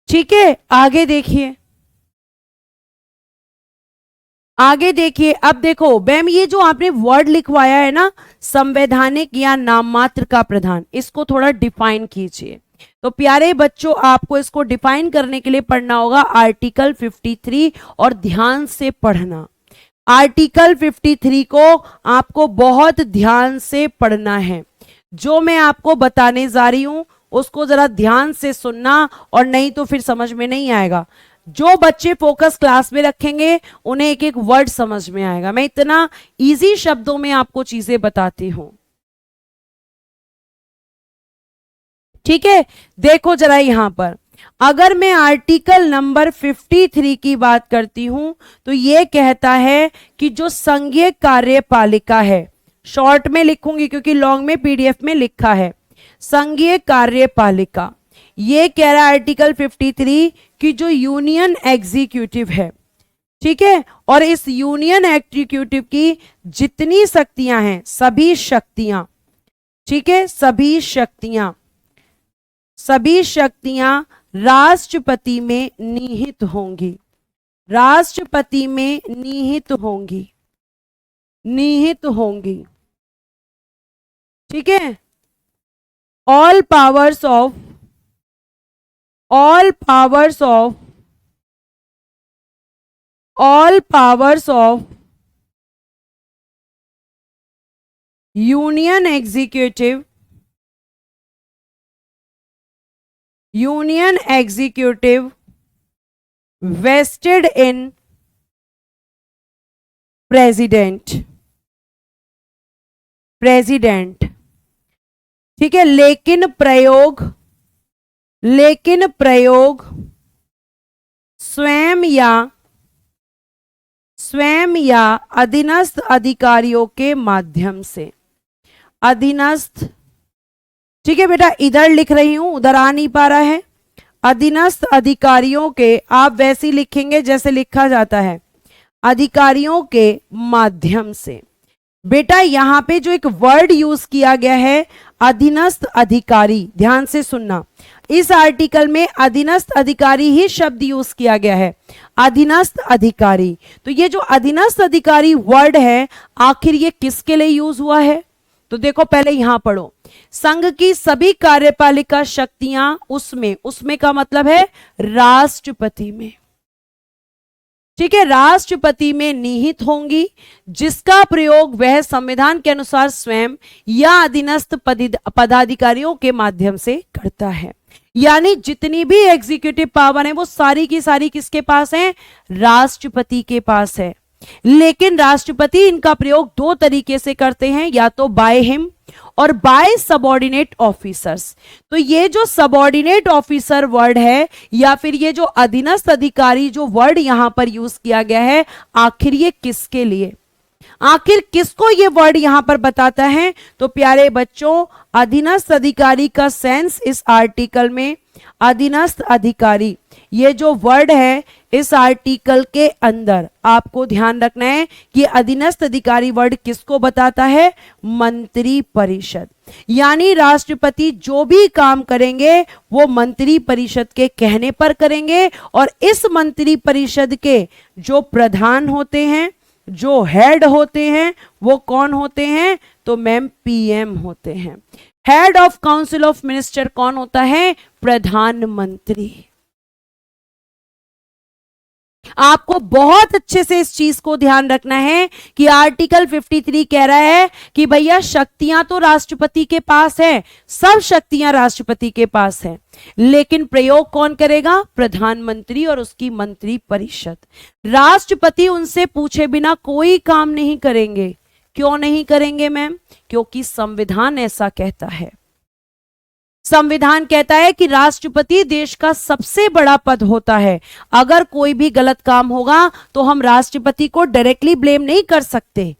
ठीक है, आगे देखिए, आगे देखिए। अब देखो मैम, ये जो आपने वर्ड लिखवाया है ना, संवैधानिक या नाम मात्र का प्रधान, इसको थोड़ा डिफाइन कीजिए। तो प्यारे बच्चों, आपको इसको डिफाइन करने के लिए पढ़ना होगा आर्टिकल 53 और ध्यान से पढ़ना। आर्टिकल 53 को आपको बहुत ध्यान से पढ़ना है। जो मैं आपको बताने जा रही हूं उसको जरा ध्यान से सुनना, और नहीं तो फिर समझ में नहीं आएगा। जो बच्चे फोकस क्लास में रखेंगे उन्हें एक एक वर्ड समझ में आएगा। मैं इतना इजी शब्दों में आपको चीजें बताती हूं। ठीक है, देखो जरा यहां पर, अगर मैं आर्टिकल नंबर 53 की बात करती हूं तो यह कहता है कि जो संघीय कार्यपालिका है, शॉर्ट में लिखूंगी क्योंकि लॉन्ग में पीडीएफ में लिखा है, संघीय कार्यपालिका, ये कह रहा है आर्टिकल 53 कि जो यूनियन एग्जीक्यूटिव है, ठीक है, और इस यूनियन एग्जीक्यूटिव की जितनी शक्तियां हैं, सभी शक्तियां, ठीक है, सभी शक्तियां राष्ट्रपति में निहित होंगी, राष्ट्रपति में निहित होंगी, निहित होंगी। ठीक है, all powers of union executive vested in president। ठीक है, लेकिन प्रयोग स्वयं या अधीनस्थ अधिकारियों के माध्यम से, अधीनस्थ, ठीक है बेटा, इधर लिख रही हूं, उधर आ नहीं पा रहा है, अधीनस्थ अधिकारियों के, आप वैसे ही लिखेंगे जैसे लिखा जाता है, अधिकारियों के माध्यम से। बेटा यहां पे जो एक वर्ड यूज किया गया है अधीनस्थ अधिकारी, ध्यान से सुनना, इस आर्टिकल में अधीनस्थ अधिकारी ही शब्द यूज किया गया है, अधीनस्थ अधिकारी। तो ये जो अधीनस्थ अधिकारी वर्ड है, आखिर ये किसके लिए यूज हुआ है? तो देखो पहले यहां पढ़ो, संघ की सभी कार्यपालिका शक्तियां उसमें का मतलब है राष्ट्रपति में, ठीक है, राष्ट्रपति में निहित होंगी, जिसका प्रयोग वह संविधान के अनुसार स्वयं या अधीनस्थ पदाधिकारियों के माध्यम से करता है। यानी जितनी भी एग्जीक्यूटिव पावर है वो सारी की सारी किसके पास है? राष्ट्रपति के पास है। लेकिन राष्ट्रपति इनका प्रयोग दो तरीके से करते हैं, या तो बाय हिम और बाय सबऑर्डिनेट ऑफिसर्स। तो ये जो सबऑर्डिनेट ऑफिसर वर्ड है या फिर ये जो अधीनस्थ अधिकारी जो वर्ड यहां पर यूज किया गया है, आखिर ये किसके लिए, आखिर किसको ये वर्ड यहां पर बताता है? तो प्यारे बच्चों, अधीनस्थ अधिकारी का सेंस इस आर्टिकल में, अधीनस्थ अधिकारी ये जो वर्ड है इस आर्टिकल के अंदर आपको ध्यान रखना है कि अधीनस्थ अधिकारी वर्ड किसको बताता है? मंत्री परिषद। यानी राष्ट्रपति जो भी काम करेंगे वो मंत्री परिषद के कहने पर करेंगे, और इस मंत्री परिषद के जो प्रधान होते हैं, जो हेड होते हैं, वो कौन होते हैं? तो मैम पीएम होते हैं। Head of council of minister कौन होता है? प्रधानमंत्री। आपको बहुत अच्छे से इस चीज को ध्यान रखना है कि आर्टिकल 53 कह रहा है कि भैया शक्तियां तो राष्ट्रपति के पास है, सब शक्तियां राष्ट्रपति के पास है, लेकिन प्रयोग कौन करेगा? प्रधानमंत्री और उसकी मंत्री परिषद। राष्ट्रपति उनसे पूछे बिना कोई काम नहीं करेंगे। क्यों नहीं करेंगे मैम? क्योंकि संविधान ऐसा कहता है। संविधान कहता है कि राष्ट्रपति देश का सबसे बड़ा पद होता है। अगर कोई भी गलत काम होगा तो हम राष्ट्रपति को डायरेक्टली ब्लेम नहीं कर सकते,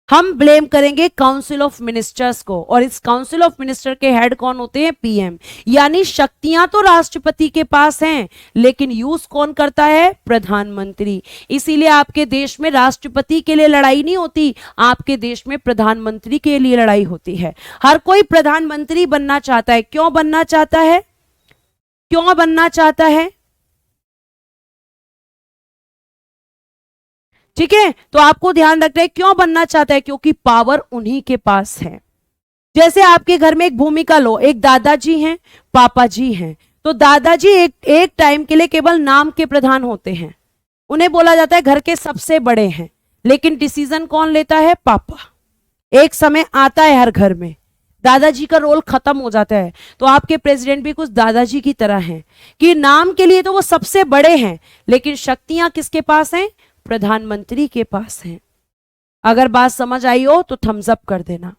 हम ब्लेम करेंगे काउंसिल ऑफ मिनिस्टर्स को, और इस काउंसिल ऑफ मिनिस्टर के हेड कौन होते हैं? पीएम। यानी शक्तियां तो राष्ट्रपति के पास हैं, लेकिन यूज कौन करता है? प्रधानमंत्री। इसीलिए आपके देश में राष्ट्रपति के लिए लड़ाई नहीं होती, आपके देश में प्रधानमंत्री के लिए लड़ाई होती है। हर कोई प्रधानमंत्री बनना चाहता है। क्यों बनना चाहता है? क्यों बनना चाहता है? ठीक है, तो आपको ध्यान रखना है क्यों बनना चाहता है, क्योंकि पावर उन्हीं के पास है। जैसे आपके घर में एक भूमिका लो, एक दादाजी हैं, पापा जी हैं, तो दादाजी एक टाइम के लिए केवल नाम के प्रधान होते हैं, उन्हें बोला जाता है घर के सबसे बड़े हैं, लेकिन डिसीजन कौन लेता है? पापा। एक समय आता है हर घर में दादाजी का रोल खत्म हो जाता है। तो आपके प्रेसिडेंट भी कुछ दादाजी की तरह हैं कि नाम के लिए तो वो सबसे बड़े हैं, लेकिन शक्तियां किसके पास हैं? प्रधानमंत्री के पास हैं। अगर बात समझ आई हो तो थम्स अप कर देना।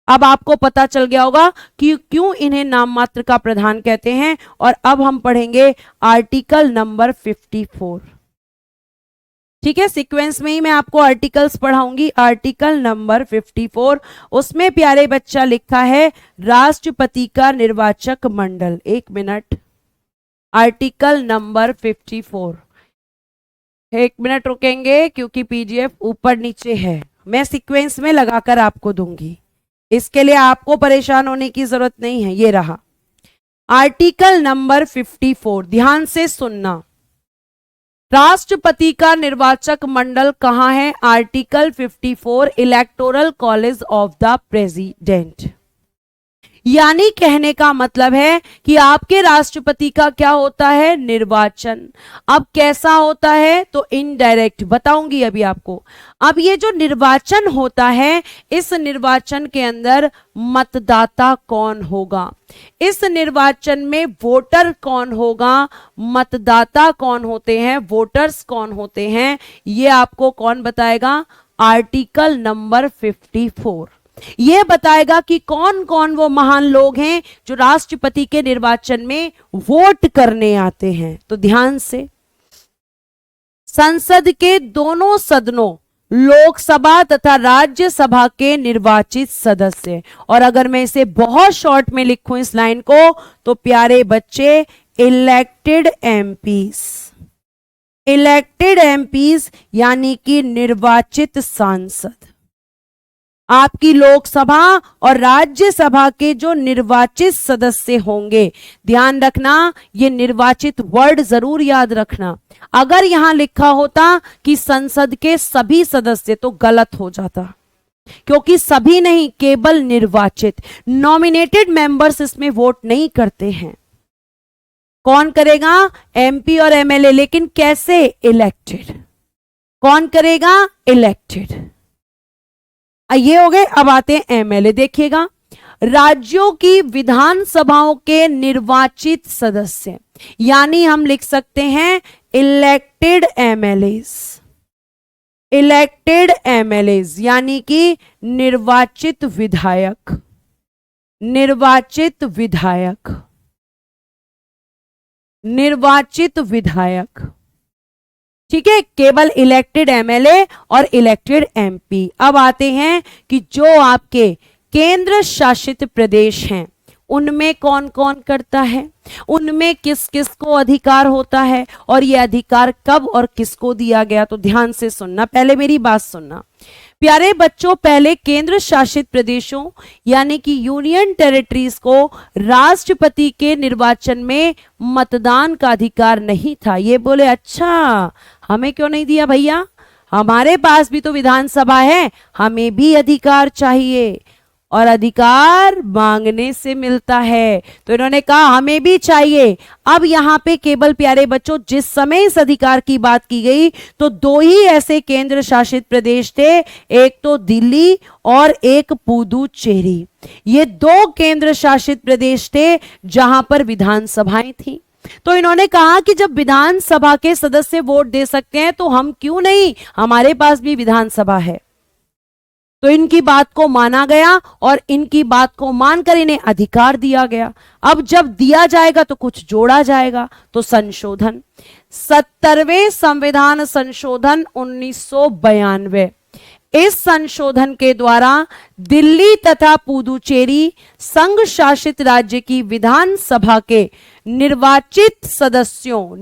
अब आपको पता चल गया होगा कि क्यों इन्हें नाम मात्र का प्रधान कहते हैं। और अब हम पढ़ेंगे आर्टिकल नंबर 54। ठीक है, सीक्वेंस में ही मैं आपको आर्टिकल्स पढ़ाऊंगी। आर्टिकल नंबर 54, उसमें प्यारे बच्चा लिखा है राष्ट्रपति का निर्वाचक मंडल। एक मिनट, आर्टिकल नंबर 54, एक मिनट रुकेंगे क्योंकि पीडीएफ ऊपर नीचे है, मैं सीक्वेंस में लगाकर आपको दूंगी, इसके लिए आपको परेशान होने की जरूरत नहीं है। ये रहा आर्टिकल नंबर 54, ध्यान से सुनना। राष्ट्रपति का निर्वाचक मंडल कहां है? Article 54, electoral college of the president. यानी कहने का मतलब है कि आपके राष्ट्रपति का क्या होता है? निर्वाचन। अब कैसा होता है? तो इनडायरेक्ट, बताऊंगी अभी आपको। अब ये जो निर्वाचन होता है, इस निर्वाचन के अंदर मतदाता कौन होगा, इस निर्वाचन में वोटर कौन होगा, मतदाता कौन होते हैं, वोटर्स कौन होते हैं, ये आपको कौन बताएगा? आर्टिकल नंबर 54 ये बताएगा कि कौन कौन वो महान लोग हैं जो राष्ट्रपति के निर्वाचन में वोट करने आते हैं। तो ध्यान से, संसद के दोनों सदनों, लोकसभा तथा राज्यसभा के निर्वाचित सदस्य। और अगर मैं इसे बहुत शॉर्ट में लिखूं इस लाइन को, तो प्यारे बच्चे, इलेक्टेड एमपीस। इलेक्टेड एमपीस यानी कि निर्वाचित सांसद। आपकी लोकसभा और राज्यसभा के जो निर्वाचित सदस्य होंगे, ध्यान रखना ये निर्वाचित वर्ड जरूर याद रखना। अगर यहां लिखा होता कि संसद के सभी सदस्य तो गलत हो जाता, क्योंकि सभी नहीं, केवल निर्वाचित। नॉमिनेटेड मेंबर्स इसमें वोट नहीं करते हैं। कौन करेगा? एमपी और एमएलए। लेकिन कैसे? इलेक्टेड। कौन करेगा? इलेक्टेड। ये हो गए। अब आते हैं एमएलए। देखिएगा, राज्यों की विधानसभाओं के निर्वाचित सदस्य, यानी हम लिख सकते हैं इलेक्टेड एमएलएस। इलेक्टेड एमएलएस यानी कि निर्वाचित विधायक। निर्वाचित विधायक। निर्वाचित विधायक। ठीक है, केवल इलेक्टेड एमएलए और इलेक्टेड एमपी। अब आते हैं कि जो आपके केंद्र शासित प्रदेश हैं, उनमें कौन कौन करता है, उनमें किस किस को अधिकार होता है, और यह अधिकार कब और किसको दिया गया। तो ध्यान से सुनना, पहले मेरी बात सुनना प्यारे बच्चों। पहले केंद्र शासित प्रदेशों यानी कि यूनियन टेरिटरीज को राष्ट्रपति के निर्वाचन में मतदान का अधिकार नहीं था। ये बोले अच्छा, हमें क्यों नहीं दिया भैया, हमारे पास भी तो विधानसभा है, हमें भी अधिकार चाहिए, और अधिकार मांगने से मिलता है। तो इन्होंने कहा हमें भी चाहिए। अब यहां पे केवल प्यारे बच्चों, जिस समय इस अधिकार की बात की गई तो दो ही ऐसे केंद्र शासित प्रदेश थे, एक तो दिल्ली और एक पुदुचेरी। ये दो केंद्र शासित प्रदेश थे जहां पर विधानसभाएं थी। तो इन्होंने कहा कि जब विधानसभा के सदस्य वोट दे सकते हैं तो हम क्यों नहीं, हमारे पास भी विधानसभा है। तो इनकी बात को माना गया और इनकी बात को मानकर इन्हें अधिकार दिया गया। अब जब दिया जाएगा तो कुछ जोड़ा जाएगा, तो संशोधन 70वें संविधान संशोधन 1992। इस संशोधन के द्वारा दिल्ली तथा पुदुचेरी संघ शासित राज्य की विधानसभा के निर्वाचित सदस्यों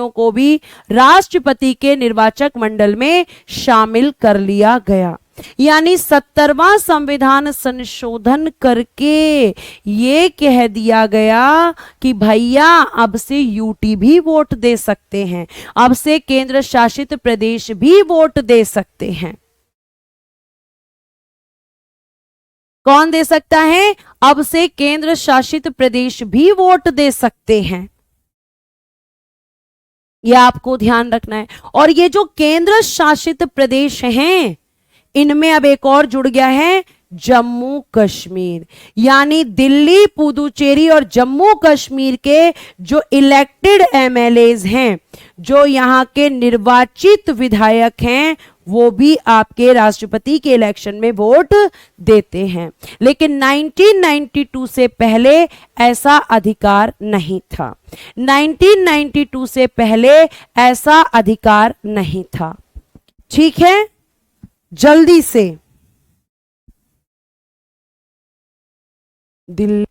को भी राष्ट्रपति के निर्वाचक मंडल में शामिल कर लिया गया। यानी 70वां संविधान संशोधन करके ये कह दिया गया कि भैया अब से यूटी भी वोट दे सकते हैं, अब से केंद्र शासित प्रदेश भी वोट दे सकते हैं। कौन दे सकता है? अब से केंद्र शासित प्रदेश भी वोट दे सकते हैं। यह आपको ध्यान रखना है। और ये जो केंद्र शासित प्रदेश हैं, इनमें अब एक और जुड़ गया है, जम्मू कश्मीर। यानी दिल्ली, पुदुचेरी और जम्मू कश्मीर के जो इलेक्टेड एमएलएज हैं, जो यहां के निर्वाचित विधायक हैं, वो भी आपके राष्ट्रपति के इलेक्शन में वोट देते हैं। लेकिन 1992 से पहले ऐसा अधिकार नहीं था। 1992 से पहले ऐसा अधिकार नहीं था। ठीक है, जल्दी से दिल्ली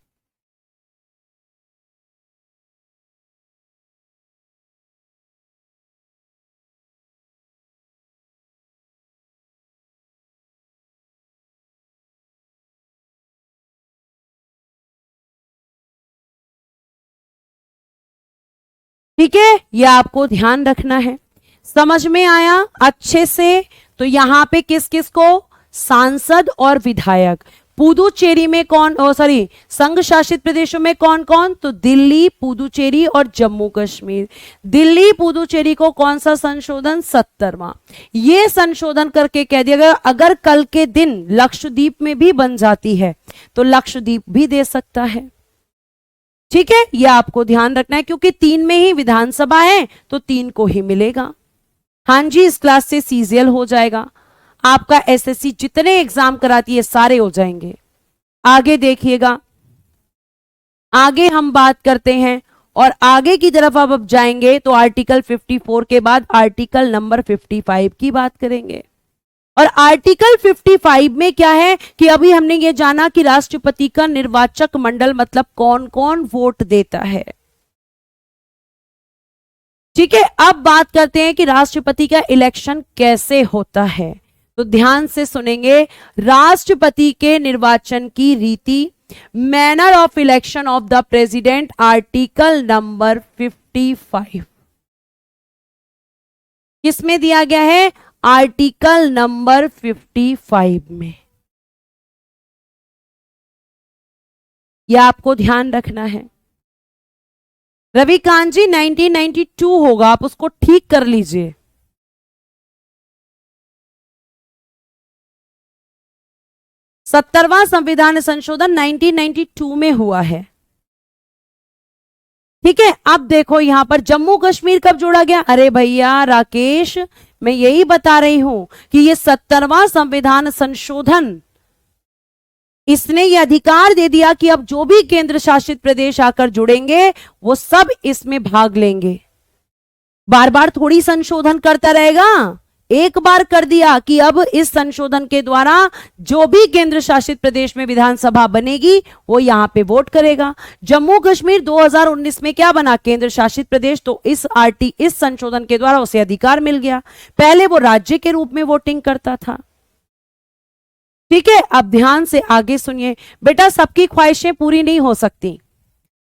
ठीक है, यह आपको ध्यान रखना है। समझ में आया अच्छे से? तो यहां पे किस किस को? सांसद और विधायक। पुदुचेरी में कौन, संघ शासित प्रदेशों में कौन कौन? तो दिल्ली, पुदुचेरी और जम्मू कश्मीर। दिल्ली पुदुचेरी को कौन सा संशोधन? 70वां। ये संशोधन करके कह दिया गया अगर कल के दिन लक्षद्वीप में भी बन जाती है तो लक्षद्वीप भी दे सकता है। ठीक है, यह आपको ध्यान रखना है, क्योंकि 3 में ही विधानसभा है तो 3 को ही मिलेगा। हाँ जी, इस क्लास से सीजीएल हो जाएगा। आपका एसएससी जितने एग्जाम कराती है सारे हो जाएंगे। आगे देखिएगा, आगे हम बात करते हैं और आगे की तरफ अब जाएंगे तो आर्टिकल 54 के बाद आर्टिकल नंबर 55 की बात करेंगे। और आर्टिकल 55 में क्या है कि अभी हमने ये जाना कि राष्ट्रपति का निर्वाचक मंडल मतलब कौन कौन वोट देता है। ठीक है, अब बात करते हैं कि राष्ट्रपति का इलेक्शन कैसे होता है। तो ध्यान से सुनेंगे, राष्ट्रपति के निर्वाचन की रीति, manner of election of the president, article number 55 किसमें दिया गया है? आर्टिकल नंबर 55 में। यह आपको ध्यान रखना है। रविकांत जी 1992 होगा, आप उसको ठीक कर लीजिए। सत्तरवां संविधान संशोधन 1992 में हुआ है। ठीक है, अब देखो यहां पर जम्मू कश्मीर कब जोड़ा गया? अरे भैया राकेश, मैं यही बता रही हूं कि ये 70वां संविधान संशोधन, इसने ये अधिकार दे दिया कि अब जो भी केंद्र शासित प्रदेश आकर जुड़ेंगे वो सब इसमें भाग लेंगे। बार बार थोड़ी संशोधन करता रहेगा, एक बार कर दिया कि अब इस संशोधन के द्वारा जो भी केंद्र शासित प्रदेश में विधानसभा बनेगी वो यहां पे वोट करेगा। जम्मू कश्मीर 2019 में क्या बना? केंद्र शासित प्रदेश। तो इस संशोधन के द्वारा उसे अधिकार मिल गया। पहले वो राज्य के रूप में वोटिंग करता था। ठीक है, अब ध्यान से आगे सुनिए बेटा, सबकी ख्वाहिशें पूरी नहीं हो सकती।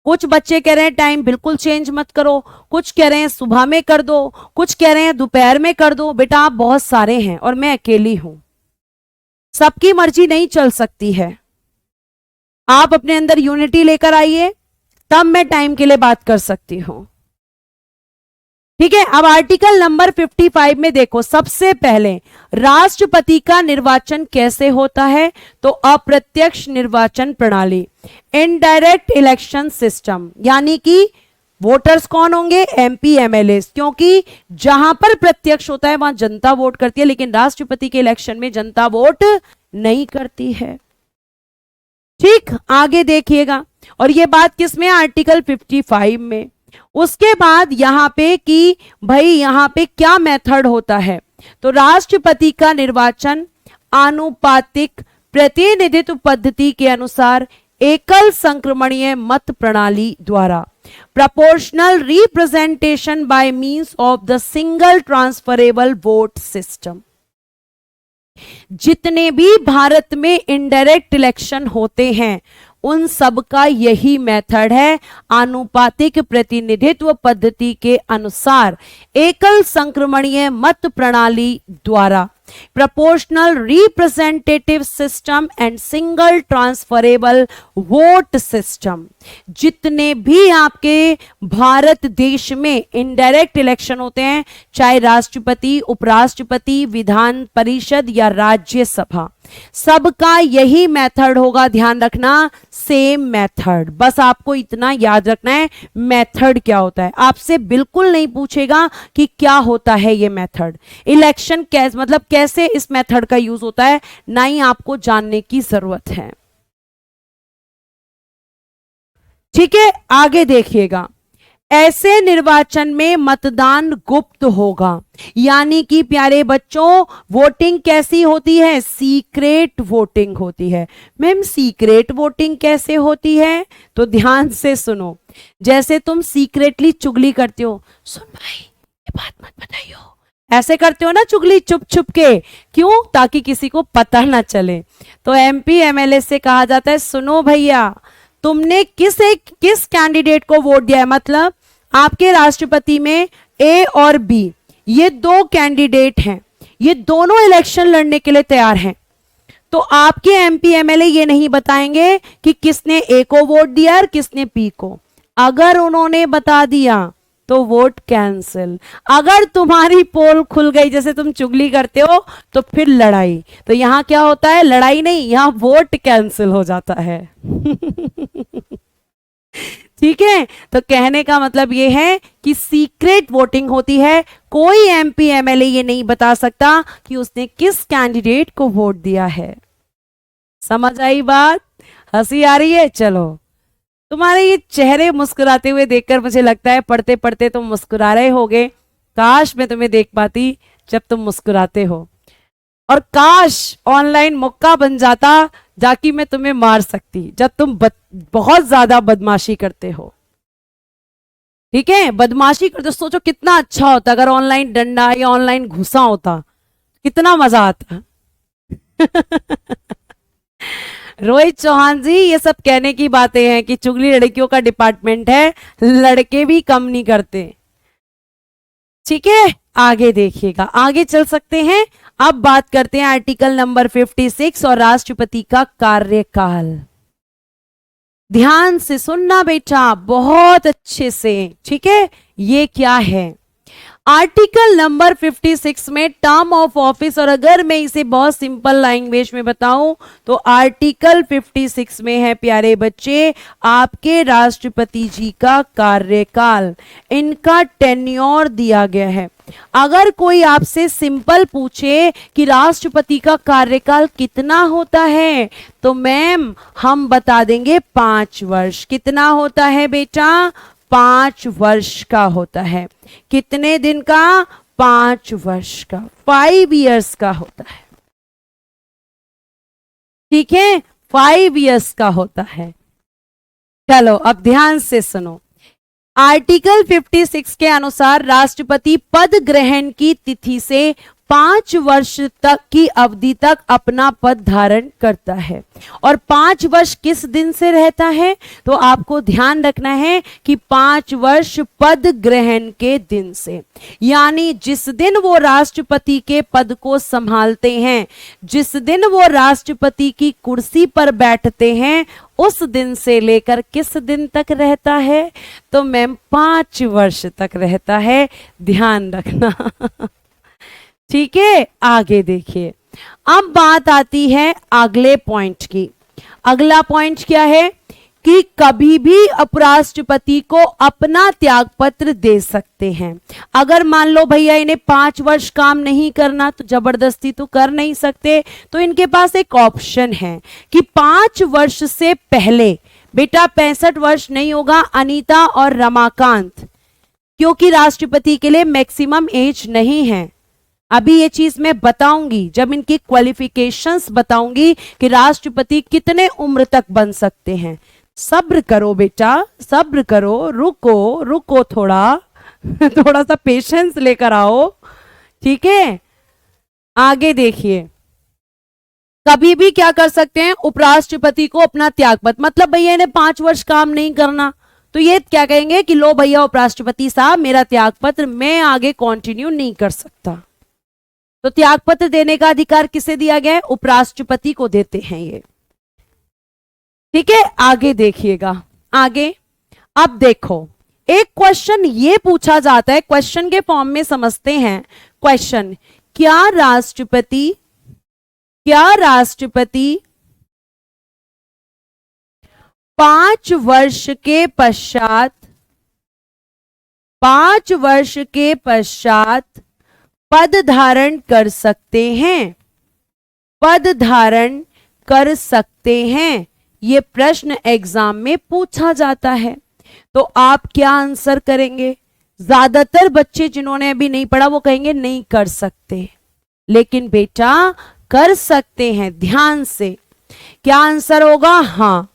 कुछ बच्चे कह रहे हैं टाइम बिल्कुल चेंज मत करो, कुछ कह रहे हैं सुबह में कर दो, कुछ कह रहे हैं दोपहर में कर दो। बेटा आप बहुत सारे हैं और मैं अकेली हूं, सबकी मर्जी नहीं चल सकती है। आप अपने अंदर यूनिटी लेकर आइए, तब मैं टाइम के लिए बात कर सकती हूं। ठीक है, अब आर्टिकल नंबर 55 में देखो, सबसे पहले राष्ट्रपति का निर्वाचन कैसे होता है? तो अप्रत्यक्ष निर्वाचन प्रणाली, इनडायरेक्ट इलेक्शन सिस्टम, यानी कि वोटर्स कौन होंगे? एमपी एमएलए, क्योंकि जहां पर प्रत्यक्ष होता है वहां जनता वोट करती है, लेकिन राष्ट्रपति के इलेक्शन में जनता वोट नहीं करती है। ठीक, आगे देखिएगा। और ये बात किसमें? आर्टिकल 55 में। उसके बाद यहां पे कि भाई यहां पे क्या मेथड होता है, तो राष्ट्रपति का निर्वाचन आनुपातिक प्रतिनिधित्व पद्धति के अनुसार एकल संक्रमणीय मत प्रणाली द्वारा, proportional representation by means of the single transferable vote system. जितने भी भारत में इनडायरेक्ट इलेक्शन होते हैं उन सब का यही मेथड है, आनुपातिक प्रतिनिधित्व पद्धति के अनुसार एकल संक्रमणीय मत प्रणाली द्वारा, proportional representative system and single transferable vote system. जितने भी आपके भारत देश में इनडायरेक्ट इलेक्शन होते हैं, चाहे राष्ट्रपति, उपराष्ट्रपति, विधान परिषद या राज्यसभा, सबका यही मेथड होगा। ध्यान रखना, सेम मेथड। बस आपको इतना याद रखना है मेथड क्या होता है। आपसे बिल्कुल नहीं पूछेगा कि क्या होता है ये मेथड, इलेक्शन कैसे, मतलब कैसे इस मेथड का यूज होता है, ना ही आपको जानने की जरूरत है। ठीक है, आगे देखिएगा। ऐसे निर्वाचन में मतदान गुप्त होगा, यानी कि प्यारे बच्चों वोटिंग कैसी होती है? सीक्रेट वोटिंग होती है। मैम सीक्रेट वोटिंग कैसे होती है? तो ध्यान से सुनो। जैसे तुम सीक्रेटली चुगली करते हो, सुन भाई ये बात मत बताइयो, ऐसे करते हो ना चुगली चुप चुप के, क्यों? ताकि किसी को पता ना चले। तो एमपी एमएलए से कहा जाता है सुनो भैया तुमने किस कैंडिडेट को वोट दिया है, मतलब आपके राष्ट्रपति में ए और बी ये दो कैंडिडेट हैं, ये दोनों इलेक्शन लड़ने के लिए तैयार हैं, तो आपके एमपी एमएलए ये नहीं बताएंगे कि किसने ए को वोट दिया और किसने पी को। अगर उन्होंने बता दिया तो वोट कैंसिल। अगर तुम्हारी पोल खुल गई, जैसे तुम चुगली करते हो, तो फिर लड़ाई। तो यहां क्या होता है? लड़ाई नहीं, यहां वोट कैंसिल हो जाता है। ठीक है, तो कहने का मतलब यह है कि सीक्रेट वोटिंग होती है। कोई एमपी एमएलए ये नहीं बता सकता कि उसने किस कैंडिडेट को वोट दिया है। समझ आई बात? हंसी आ रही है? चलो, तुम्हारे ये चेहरे मुस्कुराते हुए देखकर मुझे लगता है पढ़ते पढ़ते तुम मुस्कुरा रहे होगे। काश मैं तुम्हें देख पाती जब तुम मुस्कुराते हो, और काश ऑनलाइन मौका बन जाता जाकि मैं तुम्हें मार सकती जब तुम बहुत ज्यादा बदमाशी करते हो। ठीक है, बदमाशी करते, सोचो कितना अच्छा होता अगर ऑनलाइन डंडा या ऑनलाइन घुसा होता, कितना मजा आता। रोहित चौहान जी, ये सब कहने की बातें हैं कि चुगली लड़कियों का डिपार्टमेंट है, लड़के भी कम नहीं करते। ठीक है, आगे देखिएगा, आगे चल सकते हैं। अब बात करते हैं आर्टिकल नंबर 56 और राष्ट्रपति का कार्यकाल। ध्यान से सुनना बेटा, बहुत अच्छे से। ठीक है, ये क्या है? आर्टिकल नंबर 56 में टर्म ऑफ ऑफिस, और अगर मैं इसे बहुत सिंपल लैंग्वेज में बताऊं तो आर्टिकल 56 में है प्यारे बच्चे आपके राष्ट्रपति जी का कार्यकाल, इनका टेन्योर दिया गया है। अगर कोई आपसे सिंपल पूछे कि राष्ट्रपति का कार्यकाल कितना होता है, तो मैम हम बता देंगे 5 वर्ष। कितना होता है बेटा? 5 वर्ष का होता है। कितने दिन का? 5 वर्ष का, 5 इयर्स का होता है। ठीक है, 5 इयर्स का होता है। चलो अब ध्यान से सुनो। आर्टिकल 56 के अनुसार राष्ट्रपति पद ग्रहण की तिथि से 5 वर्ष तक की अवधि तक अपना पद धारण करता है। और 5 वर्ष किस दिन से रहता है? तो आपको ध्यान रखना है कि 5 वर्ष पद ग्रहण के दिन से, यानी जिस दिन वो राष्ट्रपति के पद को संभालते हैं, जिस दिन वो राष्ट्रपति की कुर्सी पर बैठते हैं, उस दिन से लेकर किस दिन तक रहता है? तो मैम 5 वर्ष तक रहता है। ध्यान रखना। ठीक है, आगे देखिए। अब बात आती है अगले पॉइंट की। अगला पॉइंट क्या है? कि कभी भी उपराष्ट्रपति को अपना त्याग पत्र दे सकते हैं। अगर मान लो भैया इन्हें 5 वर्ष काम नहीं करना, तो जबरदस्ती तो कर नहीं सकते, तो इनके पास एक ऑप्शन है कि 5 वर्ष से पहले, बेटा 65 वर्ष नहीं होगा अनीता और रमाकांत, क्योंकि राष्ट्रपति के लिए मैक्सिमम एज नहीं है। अभी ये चीज मैं बताऊंगी जब इनकी क्वालिफिकेशंस बताऊंगी कि राष्ट्रपति कितने उम्र तक बन सकते हैं। सब्र करो बेटा, सब्र करो, रुको रुको थोड़ा थोड़ा सा पेशेंस लेकर आओ, ठीक है। आगे देखिए, कभी भी क्या कर सकते हैं, उपराष्ट्रपति को अपना त्यागपत्र, मतलब भैया इन्हें 5 वर्ष काम नहीं करना, तो ये क्या कहेंगे कि लो भैया उपराष्ट्रपति साहब मेरा त्यागपत्र, मैं आगे कंटिन्यू नहीं कर सकता। तो त्यागपत्र देने का अधिकार किसे दिया गया है, उपराष्ट्रपति को देते हैं ये, ठीक है। आगे देखिएगा, आगे अब देखो एक क्वेश्चन ये पूछा जाता है, क्वेश्चन के फॉर्म में समझते हैं क्वेश्चन, क्या राष्ट्रपति 5 वर्ष के पश्चात 5 वर्ष के पश्चात पद धारण कर सकते हैं, पद धारण कर सकते हैं, ये प्रश्न एग्जाम में पूछा जाता है। तो आप क्या आंसर करेंगे, ज्यादातर बच्चे जिन्होंने अभी नहीं पढ़ा वो कहेंगे नहीं कर सकते, लेकिन बेटा कर सकते हैं, ध्यान से। क्या आंसर होगा, हाँ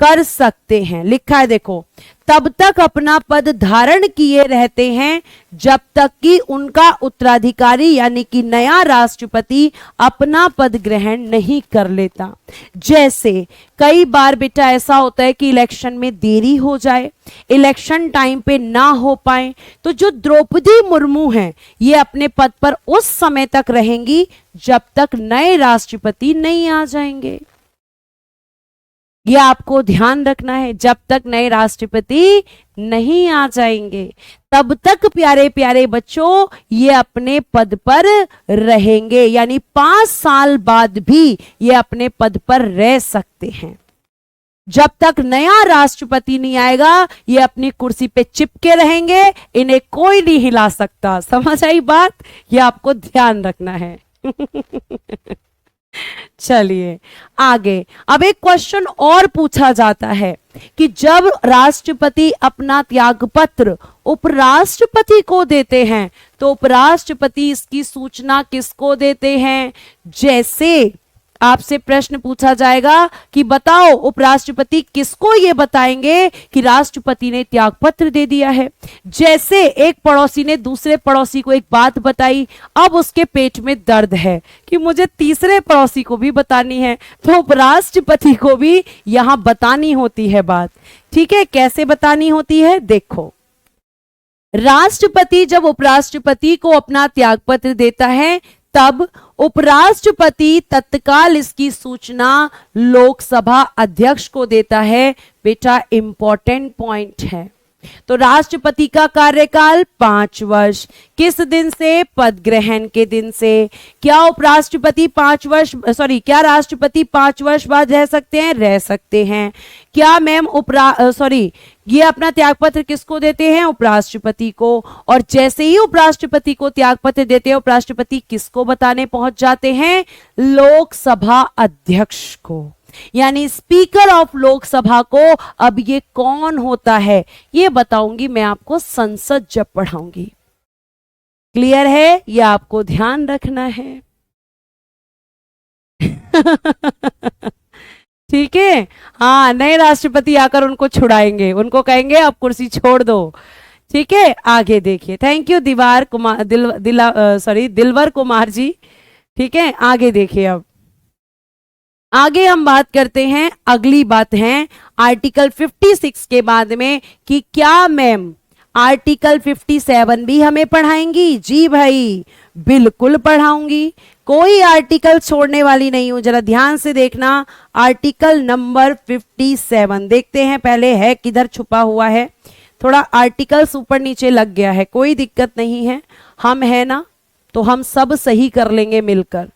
कर सकते हैं, लिखा है देखो, तब तक अपना पद धारण किए रहते हैं जब तक कि उनका उत्तराधिकारी यानी कि नया राष्ट्रपति अपना पद ग्रहण नहीं कर लेता। जैसे कई बार बेटा ऐसा होता है कि इलेक्शन में देरी हो जाए, इलेक्शन टाइम पे ना हो पाए, तो जो द्रौपदी मुर्मू हैं ये अपने पद पर उस समय तक रहेंगी जब तक नए राष्ट्रपति नहीं आ जाएंगे। ये आपको ध्यान रखना है, जब तक नए राष्ट्रपति नहीं आ जाएंगे तब तक प्यारे प्यारे बच्चों ये अपने पद पर रहेंगे, यानी 5 साल बाद भी ये अपने पद पर रह सकते हैं। जब तक नया राष्ट्रपति नहीं आएगा ये अपनी कुर्सी पे चिपके रहेंगे, इन्हें कोई नहीं हिला सकता। समझ आई बात, ये आपको ध्यान रखना है चलिए आगे, अब एक क्वेश्चन और पूछा जाता है कि जब राष्ट्रपति अपना त्यागपत्र उपराष्ट्रपति को देते हैं तो उपराष्ट्रपति इसकी सूचना किसको देते हैं। जैसे आपसे प्रश्न पूछा जाएगा कि बताओ उपराष्ट्रपति किसको ये बताएंगे कि राष्ट्रपति ने त्यागपत्र दे दिया है। जैसे एक पड़ोसी ने दूसरे पड़ोसी को एक बात बताई, अब उसके पेट में दर्द है कि मुझे तीसरे पड़ोसी को भी बतानी है, तो उपराष्ट्रपति को भी यहां बतानी होती है बात, ठीक है। कैसे बतानी होती है, देखो राष्ट्रपति जब उपराष्ट्रपति को अपना त्यागपत्र देता है तब उपराष्ट्रपति तत्काल इसकी सूचना लोकसभा अध्यक्ष को देता है। बेटा इंपॉर्टेंट पॉइंट है। तो राष्ट्रपति का कार्यकाल 5 वर्ष, किस दिन से, पद ग्रहण के दिन से। क्या उपराष्ट्रपति 5 वर्ष क्या राष्ट्रपति 5 वर्ष बाद रह सकते हैं, रह सकते हैं। क्या मैम ये अपना त्यागपत्र किसको देते हैं, उपराष्ट्रपति को। और जैसे ही उपराष्ट्रपति को त्यागपत्र देते हैं उपराष्ट्रपति किसको बताने पहुंच जाते हैं, लोकसभा अध्यक्ष को, यानी स्पीकर ऑफ लोकसभा को। अब ये कौन होता है ये बताऊंगी मैं आपको संसद जब पढ़ाऊंगी। क्लियर है, ये आपको ध्यान रखना है ठीक है। हाँ, नए राष्ट्रपति आकर उनको छुड़ाएंगे, उनको कहेंगे अब कुर्सी छोड़ दो, ठीक है। आगे देखिए, थैंक यू दिलवर कुमार जी, ठीक है। आगे देखिए, अब आगे हम बात करते हैं, अगली बात है आर्टिकल 56 के बाद में कि क्या मैम आर्टिकल 57 भी हमें पढ़ाएंगी। जी भाई बिल्कुल पढ़ाऊंगी, कोई आर्टिकल छोड़ने वाली नहीं हूं। जरा ध्यान से देखना, आर्टिकल नंबर 57 देखते हैं पहले है किधर छुपा हुआ है। थोड़ा आर्टिकल्स ऊपर नीचे लग गया है, कोई दिक्कत नहीं है, हम है ना तो हम सब सही कर लेंगे मिलकर।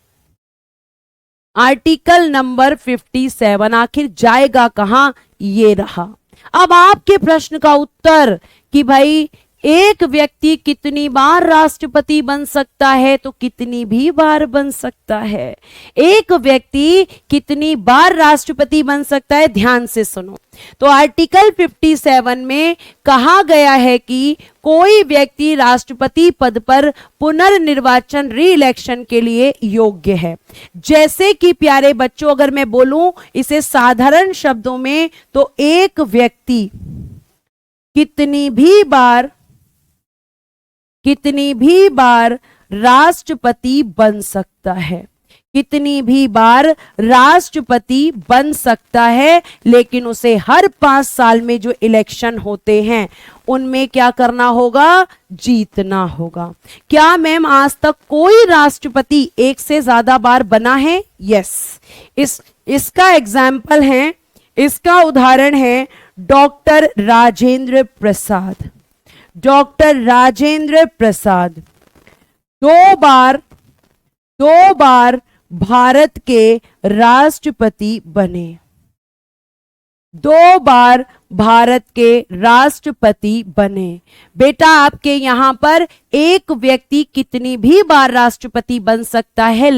आर्टिकल नंबर 57 आखिर जाएगा कहां, ये रहा। अब आपके प्रश्न का उत्तर कि भाई एक व्यक्ति कितनी बार राष्ट्रपति बन सकता है, तो कितनी भी बार बन सकता है। एक व्यक्ति कितनी बार राष्ट्रपति बन सकता है, ध्यान से सुनो। तो आर्टिकल 57 में कहा गया है कि कोई व्यक्ति राष्ट्रपति पद पर पुनर्निर्वाचन री इलेक्शन के लिए योग्य है। जैसे कि प्यारे बच्चों, अगर मैं बोलूं इसे साधारण शब्दों में, तो एक व्यक्ति कितनी भी बार राष्ट्रपति बन सकता है, कितनी भी बार राष्ट्रपति बन सकता है, लेकिन उसे हर 5 साल में जो इलेक्शन होते हैं उनमें क्या करना होगा, जीतना होगा। क्या मैम आज तक कोई राष्ट्रपति एक से ज्यादा बार बना है? यस। इसका एग्जाम्पल है, इसका उदाहरण है डॉक्टर राजेंद्र प्रसाद। डॉक्टर राजेंद्र प्रसाद दो बार भारत के राष्ट्रपति बने। 2 बार भारत के राष्ट्रपति बने। बेटा आपके यहां पर एक व्यक्ति कितनी भी बार राष्ट्रपति बन सकता है,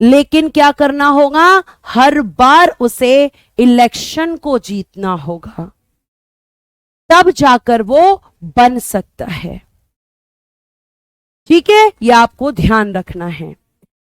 लेकिन क्या करना होगा, हर बार उसे इलेक्शन को जीतना होगा, तब जाकर वो बन सकता है। ठीक है, ये आपको ध्यान रखना है।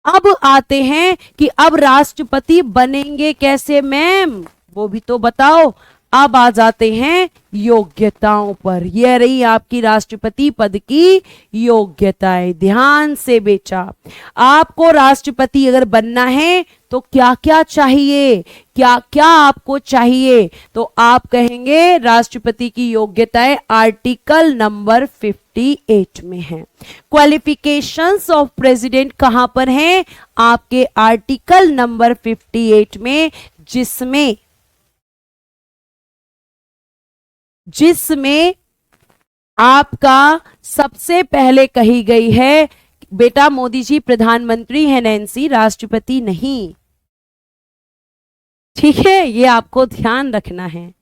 अब आते हैं कि अब राष्ट्रपति बनेंगे कैसे मैम, वो भी तो बताओ। अब आ जाते हैं योग्यताओं पर। यह रही आपकी राष्ट्रपति पद की योग्यताएं। ध्यान से बेटा, आपको राष्ट्रपति अगर बनना है तो क्या क्या चाहिए, क्या क्या आपको चाहिए, तो आप कहेंगे राष्ट्रपति की योग्यताएं आर्टिकल नंबर 58 में है। क्वालिफिकेशंस ऑफ प्रेसिडेंट कहां पर हैं, आपके आर्टिकल नंबर 58 में, जिसमें आपका सबसे पहले कही गई है, बेटा मोदी जी प्रधानमंत्री हैं नैन्सी, राष्ट्रपति नहीं। ठीक है, ये आपको ध्यान रखना है।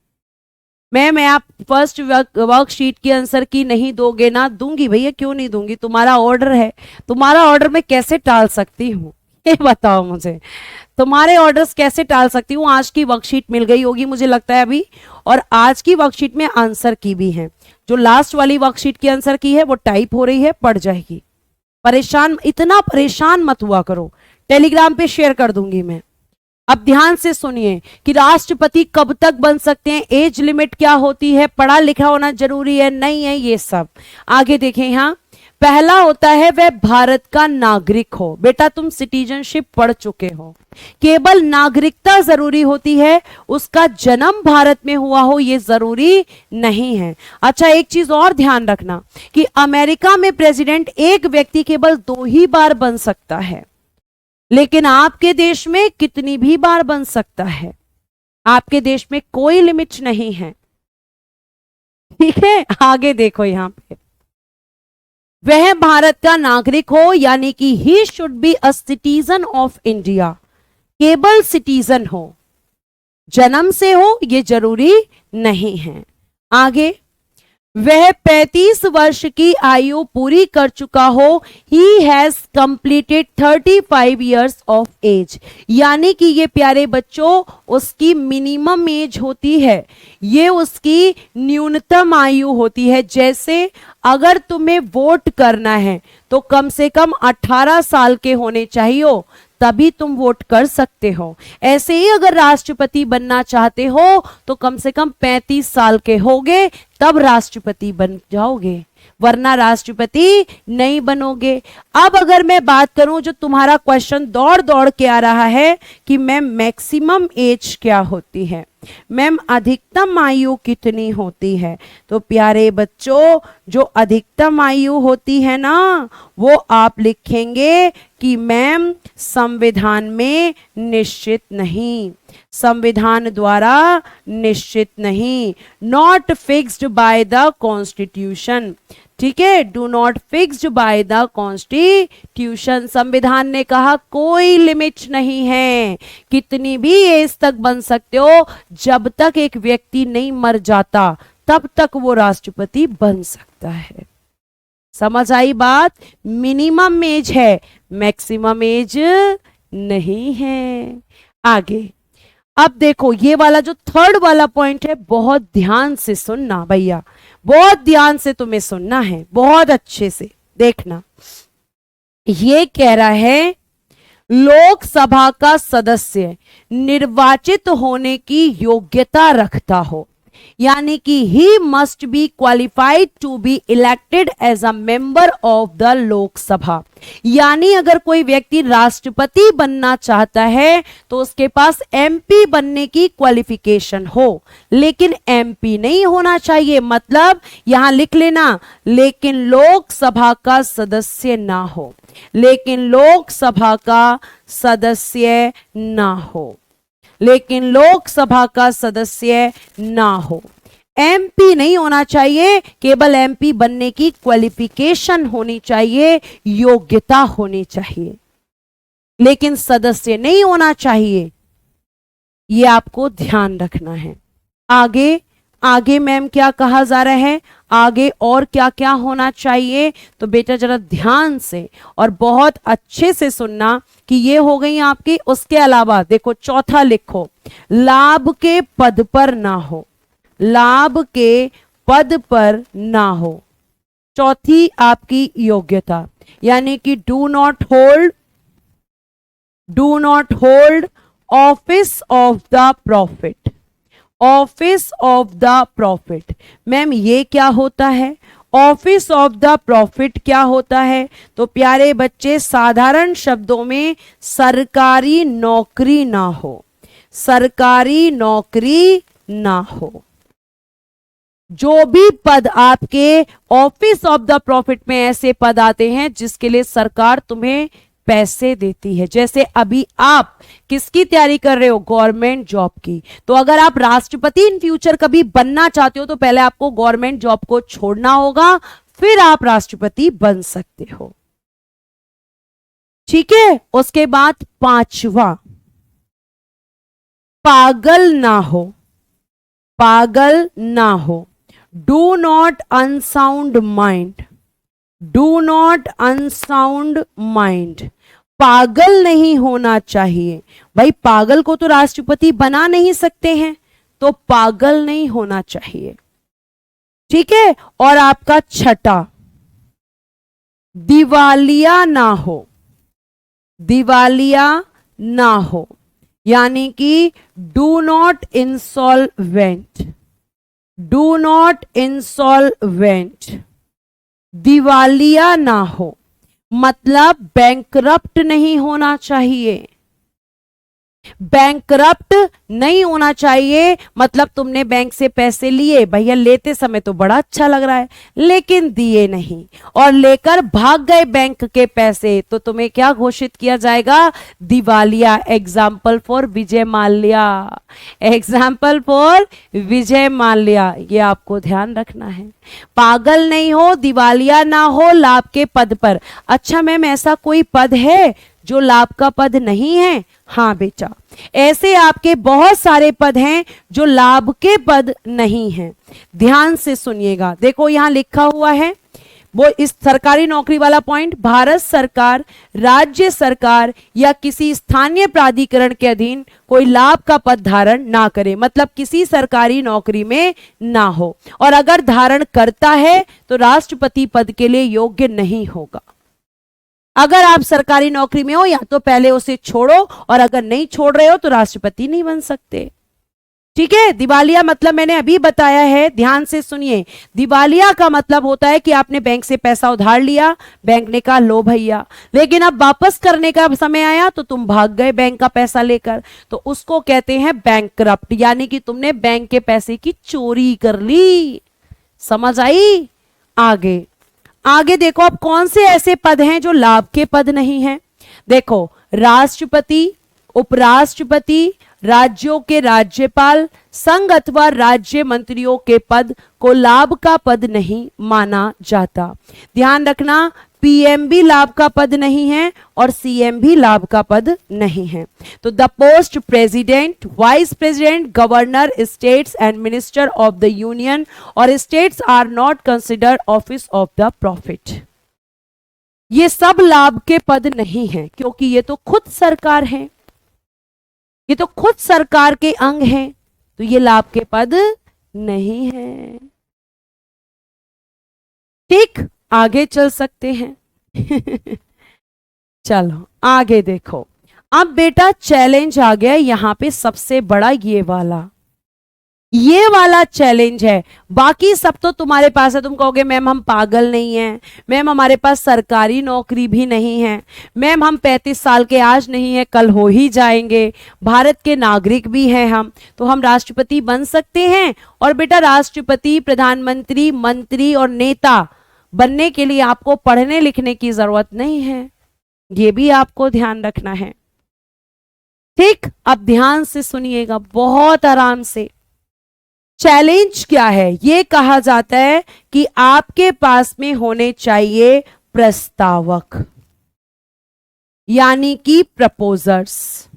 मैं आप फर्स्ट वर्कशीट की आंसर की नहीं दोगे ना, दूंगी भैया, क्यों नहीं दूंगी, तुम्हारा ऑर्डर है। तुम्हारा ऑर्डर मैं कैसे टाल सकती हूँ, ये बताओ मुझे, तुम्हारे ऑर्डर्स कैसे टाल सकती हूँ। आज की वर्कशीट मिल गई होगी मुझे लगता है अभी, और आज की वर्कशीट में आंसर की भी है। जो लास्ट वाली वर्कशीट की आंसर की है वो टाइप हो रही है, पड़ जाएगी। इतना परेशान मत हुआ करो, टेलीग्राम पे शेयर कर दूंगी मैं। अब ध्यान से सुनिए कि राष्ट्रपति कब तक बन सकते हैं, एज लिमिट क्या होती है, पढ़ा लिखा होना जरूरी है नहीं है, ये सब आगे देखें। यहाँ पहला होता है वह भारत का नागरिक हो। बेटा तुम सिटीजनशिप पढ़ चुके हो, केवल नागरिकता जरूरी होती है, उसका जन्म भारत में हुआ हो ये जरूरी नहीं है। अच्छा एक चीज और ध्यान रखना कि अमेरिका में प्रेसिडेंट एक व्यक्ति केवल 2 ही बार बन सकता है, लेकिन आपके देश में कितनी भी बार बन सकता है, आपके देश में कोई लिमिट नहीं है। ठीक है, आगे देखो यहां पे, वह भारत का नागरिक हो, यानी कि he should be a citizen of India, केवल सिटीजन हो, जन्म से हो ये जरूरी नहीं है। आगे, वह 35 वर्ष की आयु पूरी कर चुका हो, he has completed 35 years of age, यानी कि ये प्यारे बच्चों उसकी मिनिमम एज होती है, ये उसकी न्यूनतम आयु होती है। जैसे अगर तुम्हें वोट करना है तो कम से कम 18 साल के होने चाहिए, तभी तुम वोट कर सकते हो। ऐसे ही अगर राष्ट्रपति बनना चाहते हो तो कम से कम 35 साल के होगे तब राष्ट्रपति बन जाओगे, वरना राष्ट्रपति नहीं बनोगे। अब अगर मैं बात करूं, जो तुम्हारा क्वेश्चन दौड़ दौड़ के आ रहा है कि मैम मैक्सिमम एज क्या होती है, मैम अधिकतम आयु कितनी होती है, तो प्यारे बच्चों जो अधिकतम आयु होती है ना, वो आप लिखेंगे कि मैम संविधान में निश्चित नहीं, संविधान द्वारा निश्चित नहीं, not fixed by the constitution. ठीक है, do not fixed by the constitution. संविधान ने कहा कोई लिमिट नहीं है, कितनी भी एज तक बन सकते हो, जब तक एक व्यक्ति नहीं मर जाता तब तक वो राष्ट्रपति बन सकता है। समझ आई बात? मिनिमम एज है, मैक्सिमम एज नहीं है। आगे अब देखो, ये वाला जो थर्ड वाला पॉइंट है, बहुत ध्यान से सुनना भैया, बहुत ध्यान से तुम्हें सुनना है, बहुत अच्छे से देखना। ये कह रहा है लोकसभा का सदस्य निर्वाचित होने की योग्यता रखता हो, यानी कि he must be qualified to be elected as a member of the Lok Sabha. यानी अगर कोई व्यक्ति राष्ट्रपति बनना चाहता है तो उसके पास एमपी बनने की क्वालिफिकेशन हो, लेकिन एमपी नहीं होना चाहिए। मतलब यहां लिख लेना, लेकिन लोकसभा का सदस्य ना हो, लेकिन लोकसभा का सदस्य ना हो, लेकिन लोकसभा का सदस्य ना हो। एमपी नहीं होना चाहिए, केवल एमपी बनने की क्वालिफिकेशन होनी चाहिए, योग्यता होनी चाहिए, लेकिन सदस्य नहीं होना चाहिए। ये आपको ध्यान रखना है। आगे आगे मैम क्या कहा जा रहा है, आगे और क्या क्या होना चाहिए, तो बेटा जरा ध्यान से और बहुत अच्छे से सुनना कि ये हो गई आपकी। उसके अलावा देखो चौथा लिखो, लाभ के पद पर ना हो, लाभ के पद पर ना हो। चौथी आपकी योग्यता, यानी कि do not hold office of the profit, office of the profit. Ma'am ये क्या होता है, ऑफिस ऑफ द प्रॉफिट क्या होता है? तो प्यारे बच्चे साधारण शब्दों में सरकारी नौकरी ना हो, सरकारी नौकरी ना हो। जो भी पद आपके ऑफिस ऑफ द प्रॉफिट में ऐसे पद आते हैं जिसके लिए सरकार तुम्हें पैसे देती है, जैसे अभी आप किसकी तैयारी कर रहे हो, गवर्नमेंट जॉब की। तो अगर आप राष्ट्रपति इन फ्यूचर कभी बनना चाहते हो तो पहले आपको गवर्नमेंट जॉब को छोड़ना होगा, फिर आप राष्ट्रपति बन सकते हो। ठीक है, उसके बाद पांचवा, पागल ना हो, पागल ना हो। Do not unsound mind, do not unsound mind. पागल नहीं होना चाहिए भाई, पागल को तो राष्ट्रपति बना नहीं सकते हैं, तो पागल नहीं होना चाहिए। ठीक है, और आपका छठा, दिवालिया ना हो, दिवालिया ना हो, यानी कि do not insolvent, do not insolvent, दिवालिया ना हो, मतलब बैंकरप्ट नहीं होना चाहिए, बैंकरप्ट नहीं होना चाहिए। मतलब तुमने बैंक से पैसे लिए, भैया लेते समय तो बड़ा अच्छा लग रहा है, लेकिन दिए नहीं और लेकर भाग गए बैंक के पैसे, तो तुम्हें क्या घोषित किया जाएगा, दिवालिया। Example for Vijay Mallya, example for Vijay Mallya, ये आपको ध्यान रखना है। पागल नहीं हो, दिवालिया ना हो, लाभ के पद पर। अच्छा मैम ऐसा कोई पद है जो लाभ का पद नहीं है? हाँ बेटा, ऐसे आपके बहुत सारे पद हैं जो लाभ के पद नहीं हैं। ध्यान से सुनिएगा, देखो यहां लिखा हुआ है वो इस सरकारी नौकरी वाला पॉइंट, भारत सरकार, राज्य सरकार या किसी स्थानीय प्राधिकरण के अधीन कोई लाभ का पद धारण ना करे, मतलब किसी सरकारी नौकरी में ना हो, और अगर धारण करता है तो राष्ट्रपति पद के लिए योग्य नहीं होगा। अगर आप सरकारी नौकरी में हो या तो पहले उसे छोड़ो, और अगर नहीं छोड़ रहे हो तो राष्ट्रपति नहीं बन सकते। ठीक है, दिवालिया मतलब मैंने अभी बताया है, ध्यान से सुनिए। दिवालिया का मतलब होता है कि आपने बैंक से पैसा उधार लिया, बैंक ने कहा लो भैया, लेकिन अब वापस करने का समय आया तो तुम भाग गए बैंक का पैसा लेकर, तो उसको कहते हैं बैंकरप्ट, यानी कि तुमने बैंक के पैसे की चोरी कर ली। समझ आई? आगे आगे देखो, अब कौन से ऐसे पद हैं जो लाभ के पद नहीं हैं। देखो, राष्ट्रपति, उपराष्ट्रपति, राज्यों के राज्यपाल, संघ अथवा राज्य मंत्रियों के पद को लाभ का पद नहीं माना जाता। ध्यान रखना, पीएम भी लाभ का पद नहीं है और सीएम भी लाभ का पद नहीं है। तो the post president, vice president, governor, states and minister of the union और states are not considered office of the profit. ये सब लाभ के पद नहीं हैं, क्योंकि ये तो खुद सरकार है, ये तो खुद सरकार के अंग हैं, तो ये लाभ के पद नहीं है। ठीक, आगे चल सकते हैं। चलो आगे देखो। अब बेटा चैलेंज आ गया यहां पे सबसे बड़ा, ये वाला चैलेंज है। बाकी सब तो तुम्हारे पास है, तुम कहोगे मैम हम पागल नहीं हैं, मैम हमारे पास सरकारी नौकरी भी नहीं है, मैम हम 35 साल के आज नहीं है कल हो ही जाएंगे, भारत के नागरिक भी हैं हम, तो हम राष्ट्रपति बन सकते हैं। और बेटा राष्ट्रपति, प्रधानमंत्री, मंत्री और नेता बनने के लिए आपको पढ़ने लिखने की जरूरत नहीं है, ये भी आपको ध्यान रखना है। ठीक, अब ध्यान से सुनिएगा, बहुत आराम से। चैलेंज क्या है? ये कहा जाता है कि आपके पास में होने चाहिए प्रस्तावक, यानी कि प्रपोजर्स।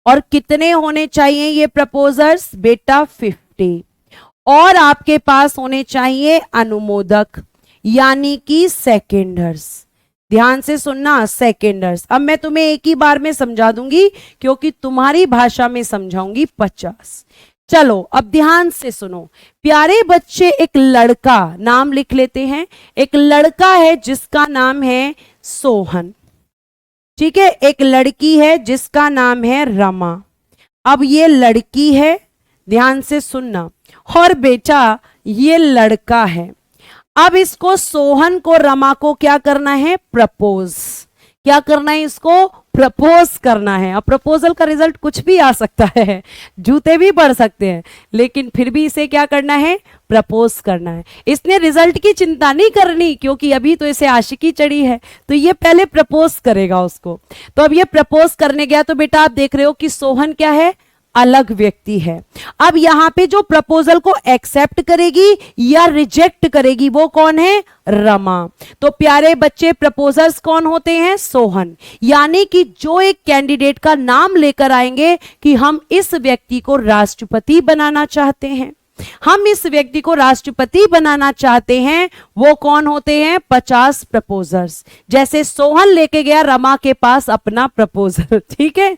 और कितने होने चाहिए ये प्रपोजर्स? बेटा 50। और आपके पास होने चाहिए अनुमोदक, यानी कि सेकेंडर्स। ध्यान से सुनना, सेकेंडर्स। अब मैं तुम्हें एक ही बार में समझा दूंगी, क्योंकि तुम्हारी भाषा में समझाऊंगी 50। चलो अब ध्यान से सुनो प्यारे बच्चे, एक लड़का, नाम लिख लेते हैं, एक लड़का है जिसका नाम है सोहन, ठीक है, एक लड़की है जिसका नाम है रमा। अब ये लड़की है, ध्यान से सुनना, और बेटा ये लड़का है। अब इसको, सोहन को, रमा को क्या करना है? प्रपोज। क्या करना है? इसको प्रपोज करना है। अब प्रपोजल का रिजल्ट कुछ भी आ सकता है, जूते भी पड़ सकते हैं, लेकिन फिर भी इसे क्या करना है? प्रपोज करना है। इसने रिजल्ट की चिंता नहीं करनी, क्योंकि अभी तो इसे आशिकी चढ़ी है, तो ये पहले प्रपोज करेगा उसको। तो अब ये प्रपोज करने गया, तो बेटा आप देख रहे हो कि सोहन क्या है? अलग व्यक्ति है। अब यहां पे जो प्रपोजल को एक्सेप्ट करेगी या रिजेक्ट करेगी वो कौन है? रमा। तो प्यारे बच्चे प्रपोजर्स कौन होते हैं? सोहन। यानी कि जो एक कैंडिडेट का नाम लेकर आएंगे कि हम इस व्यक्ति को राष्ट्रपति बनाना चाहते हैं, हम इस व्यक्ति को राष्ट्रपति बनाना चाहते हैं, वो कौन होते हैं? 50 प्रपोजर्स। जैसे सोहन लेके गया रमा के पास अपना प्रपोजल, ठीक है।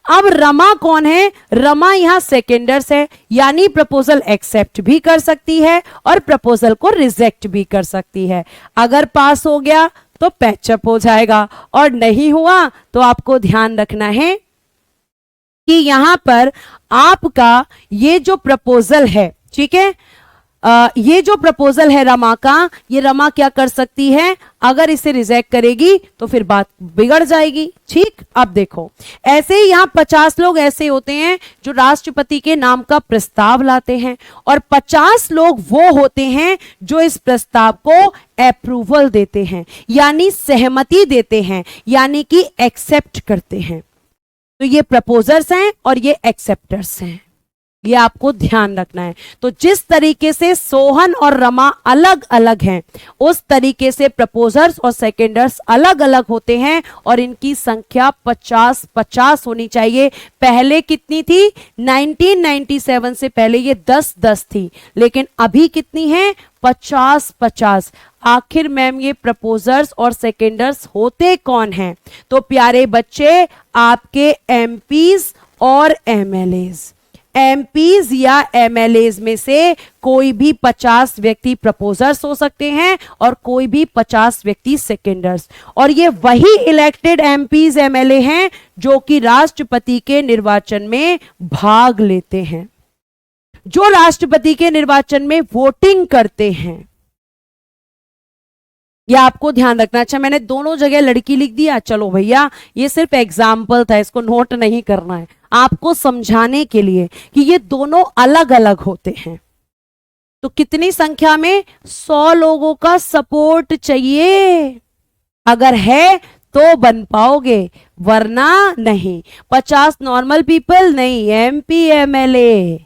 अब रमा कौन है? रमा यहां सेकेंडर्स है, यानी प्रपोजल एक्सेप्ट भी कर सकती है और प्रपोजल को रिजेक्ट भी कर सकती है। अगर पास हो गया तो पैचअप हो जाएगा, और नहीं हुआ तो आपको ध्यान रखना है कि यहां पर आपका ये जो प्रपोजल है, ठीक है, ये जो प्रपोजल है रमा का, ये रमा क्या कर सकती है? अगर इसे रिजेक्ट करेगी तो फिर बात बिगड़ जाएगी। ठीक, अब देखो, ऐसे ही यहां 50 लोग ऐसे होते हैं जो राष्ट्रपति के नाम का प्रस्ताव लाते हैं, और 50 लोग वो होते हैं जो इस प्रस्ताव को अप्रूवल देते हैं, यानी सहमति देते हैं, यानी कि एक्सेप्ट करते हैं। तो ये प्रपोजर्स हैं और ये एक्सेप्टर्स हैं, ये आपको ध्यान रखना है। तो जिस तरीके से सोहन और रमा अलग अलग हैं, उस तरीके से प्रपोजर्स और सेकेंडर्स अलग अलग होते हैं, और इनकी संख्या 50-50 होनी चाहिए। पहले कितनी थी? 1997 से पहले ये 10-10 थी, लेकिन अभी कितनी है? 50-50। आखिर मैम ये प्रपोजर्स और सेकेंडर्स होते कौन हैं? तो प्यारे बच्चे, आपके एमपीज और एमएलएज। एमपीज या एमएलएज में से कोई भी 50 व्यक्ति प्रपोजर्स हो सकते हैं और कोई भी 50 व्यक्ति सेकेंडर्स। और ये वही इलेक्टेड एमपीज एमएलए हैं जो कि राष्ट्रपति के निर्वाचन में भाग लेते हैं, जो राष्ट्रपति के निर्वाचन में वोटिंग करते हैं। यह आपको ध्यान रखना। अच्छा, मैंने दोनों जगह लड़की लिख दिया, चलो भैया ये सिर्फ एग्जाम्पल था, इसको नोट नहीं करना है, आपको समझाने के लिए कि ये दोनों अलग अलग होते हैं। तो कितनी संख्या में? 100 लोगों का सपोर्ट चाहिए। अगर है तो बन पाओगे, वरना नहीं। 50 नॉर्मल पीपल नहीं, MP MLA,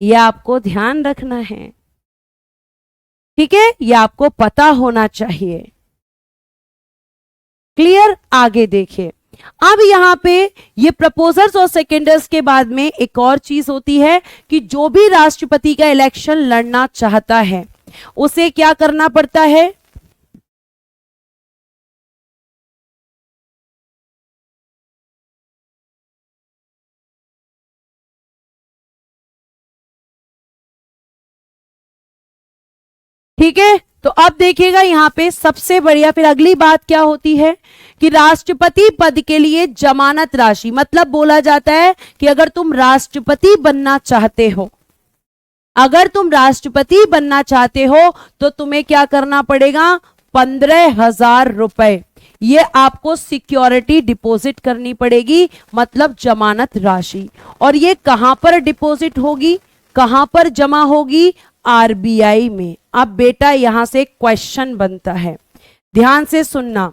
ये आपको ध्यान रखना है, ठीक है, ये आपको पता होना चाहिए। क्लियर? आगे देखिए, अब यहां पे ये प्रपोजर्स और सेकेंडर्स के बाद में एक और चीज होती है कि जो भी राष्ट्रपति का इलेक्शन लड़ना चाहता है उसे क्या करना पड़ता है? ठीक है, तो अब देखिएगा यहां पे सबसे बढ़िया फिर अगली बात क्या होती है कि राष्ट्रपति पद के लिए जमानत राशि, मतलब बोला जाता है कि अगर तुम राष्ट्रपति बनना चाहते हो, अगर तुम राष्ट्रपति बनना चाहते हो तो तुम्हें क्या करना पड़ेगा? 15,000 रुपए ये आपको सिक्योरिटी डिपॉजिट करनी पड़ेगी, मतलब जमानत राशि। और ये कहां पर डिपॉजिट होगी, कहां पर जमा होगी? RBI में। अब बेटा यहां से क्वेश्चन बनता है, ध्यान से सुनना।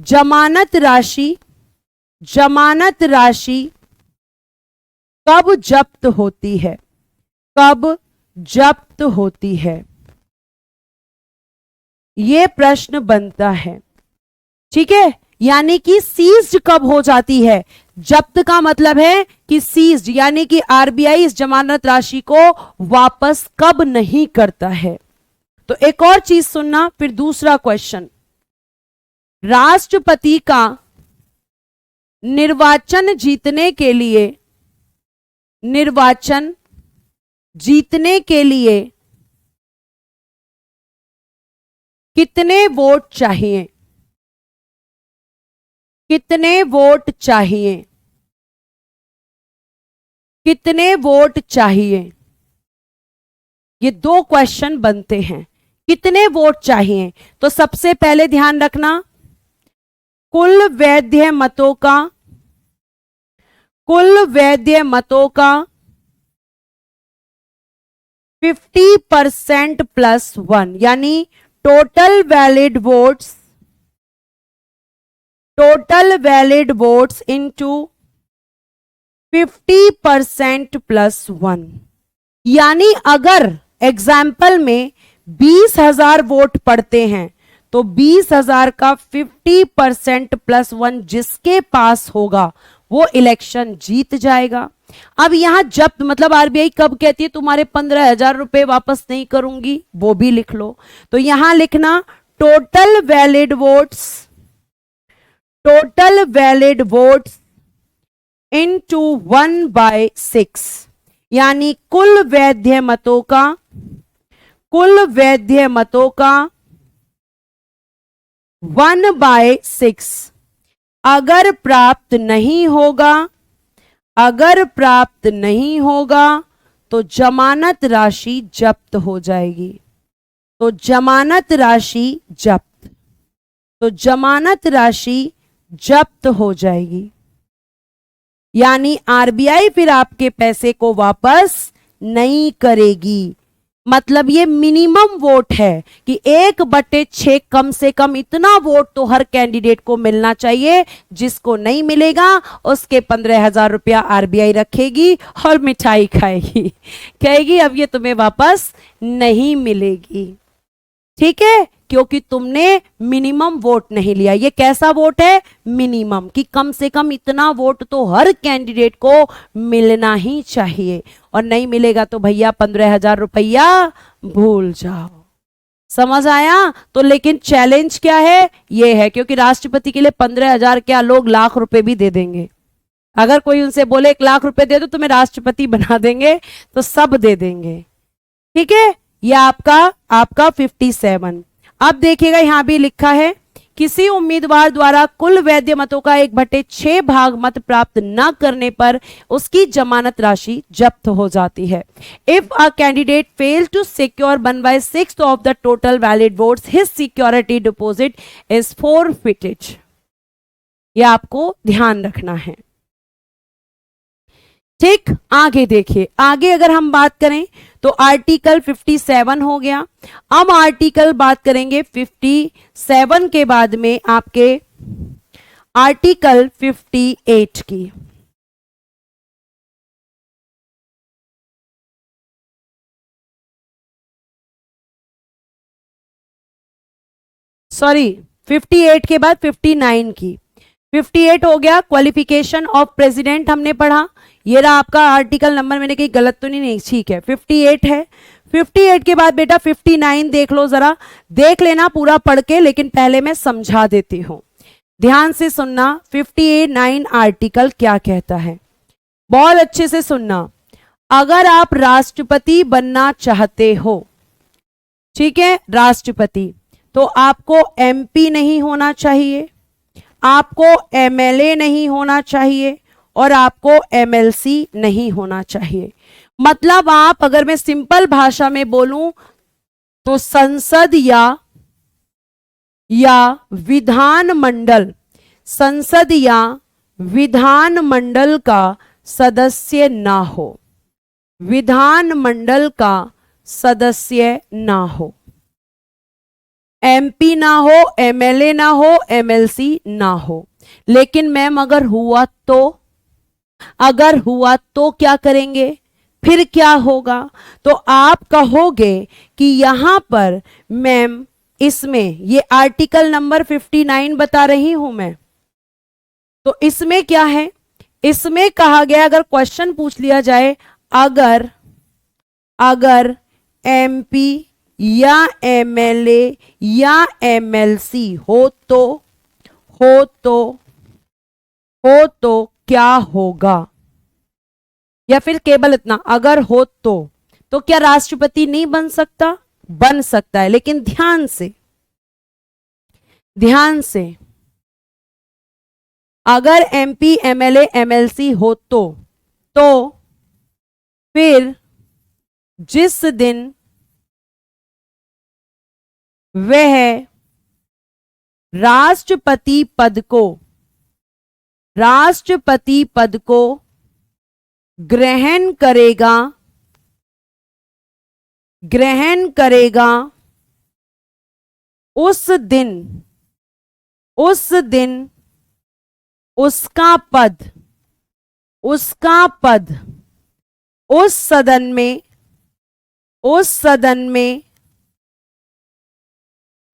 जमानत राशि, जमानत राशि कब जब्त होती है? कब जब्त होती है, यह प्रश्न बनता है, ठीक है। यानी कि सीज्ड कब हो जाती है? जब्त का मतलब है कि सीज्ड, यानी कि RBI इस जमानत राशि को वापस कब नहीं करता है। तो एक और चीज सुनना, फिर दूसरा क्वेश्चन, राष्ट्रपति का निर्वाचन जीतने के लिए, निर्वाचन जीतने के लिए कितने वोट चाहिए? कितने वोट चाहिए? कितने वोट चाहिए? ये दो क्वेश्चन बनते हैं। कितने वोट चाहिए? तो सबसे पहले ध्यान रखना, कुल वैध मतों का, कुल वैध मतों का 50% +1, यानी total valid votes, total valid votes into 50% +1। यानी अगर एग्जाम्पल में 20,000 वोट पड़ते हैं तो 20,000 का 50% +1 जिसके पास होगा वो इलेक्शन जीत जाएगा। अब यहां जब्त मतलब RBI कब कहती है तुम्हारे 15,000 रुपए वापस नहीं करूंगी, वो भी लिख लो। तो यहां लिखना total valid votes, total valid votes into 1/6, यानी कुल वैध मतों का, कुल वैध मतों का 1/6 अगर प्राप्त नहीं होगा, अगर प्राप्त नहीं होगा तो जमानत राशि जब्त हो जाएगी। तो जमानत राशि जब्त, तो जमानत राशि जब्त हो जाएगी, यानी RBI फिर आपके पैसे को वापस नहीं करेगी। मतलब ये मिनिमम वोट है कि 1/6 कम से कम इतना वोट तो हर कैंडिडेट को मिलना चाहिए, जिसको नहीं मिलेगा उसके 15,000 रुपया RBI रखेगी और मिठाई खाएगी, कहेगी अब ये तुम्हें वापस नहीं मिलेगी, ठीक है, क्योंकि तुमने मिनिमम वोट नहीं लिया। ये कैसा वोट है? मिनिमम, कि कम से कम इतना वोट तो हर कैंडिडेट को मिलना ही चाहिए, और नहीं मिलेगा तो भैया 15,000 रुपया भूल जाओ। समझ आया? तो लेकिन चैलेंज क्या है? ये है क्योंकि राष्ट्रपति के लिए 15,000 क्या, लोग लाख रुपए भी दे देंगे। अगर कोई उनसे बोले 1 लाख रुपए दे दो तुम्हें राष्ट्रपति बना देंगे, तो सब दे देंगे, ठीक है। यह आपका 57। अब देखिएगा यहां भी लिखा है, किसी उम्मीदवार द्वारा कुल वैध मतों का 1/6 भाग मत प्राप्त न करने पर उसकी जमानत राशि जब्त हो जाती है। If a candidate fail to secure 1/6 of the total valid votes, his security deposit is forfeited. यह आपको ध्यान रखना है, ठीक। आगे देखिए, आगे अगर हम बात करें तो आर्टिकल 57 हो गया। अब आर्टिकल बात करेंगे 57 के बाद में आपके आर्टिकल 58 की। सॉरी, 58 के बाद 59 की। 58 हो गया, क्वालिफिकेशन ऑफ प्रेसिडेंट हमने पढ़ा। ये रहा आपका आर्टिकल नंबर, मैंने कहीं गलत तो नहीं, ठीक है 58 है। 58 के बाद बेटा 59 देख लो, जरा देख लेना पूरा पढ़ के, लेकिन पहले मैं समझा देती हूं, ध्यान से सुनना। 59 आर्टिकल क्या कहता है, बहुत अच्छे से सुनना। अगर आप राष्ट्रपति बनना चाहते हो, ठीक है, राष्ट्रपति, तो आपको एमपी नहीं होना चाहिए, आपको एमएलए नहीं होना चाहिए, और आपको एमएलसी नहीं होना चाहिए। मतलब आप, अगर मैं सिंपल भाषा में बोलूं तो संसद या विधानमंडल, संसद या विधानमंडल का सदस्य ना हो, विधानमंडल का सदस्य ना हो, एमपी ना हो, एमएलए ना हो, एमएलसी ना हो। लेकिन मैम अगर हुआ तो, अगर हुआ तो क्या करेंगे, फिर क्या होगा? तो आप कहोगे कि यहां पर मैम इसमें ये आर्टिकल नंबर 59 बता रही हूं मैं, तो इसमें क्या है, इसमें कहा गया, अगर क्वेश्चन पूछ लिया जाए, अगर एमपी या एमएलए या एमएलसी हो तो क्या होगा, या फिर केवल इतना, अगर हो तो क्या राष्ट्रपति नहीं बन सकता? बन सकता है, लेकिन ध्यान से अगर एमपी एमएलए एमएलसी हो तो फिर जिस दिन वह राष्ट्रपति पद को ग्रहण करेगा, उस दिन उसका पद उस सदन में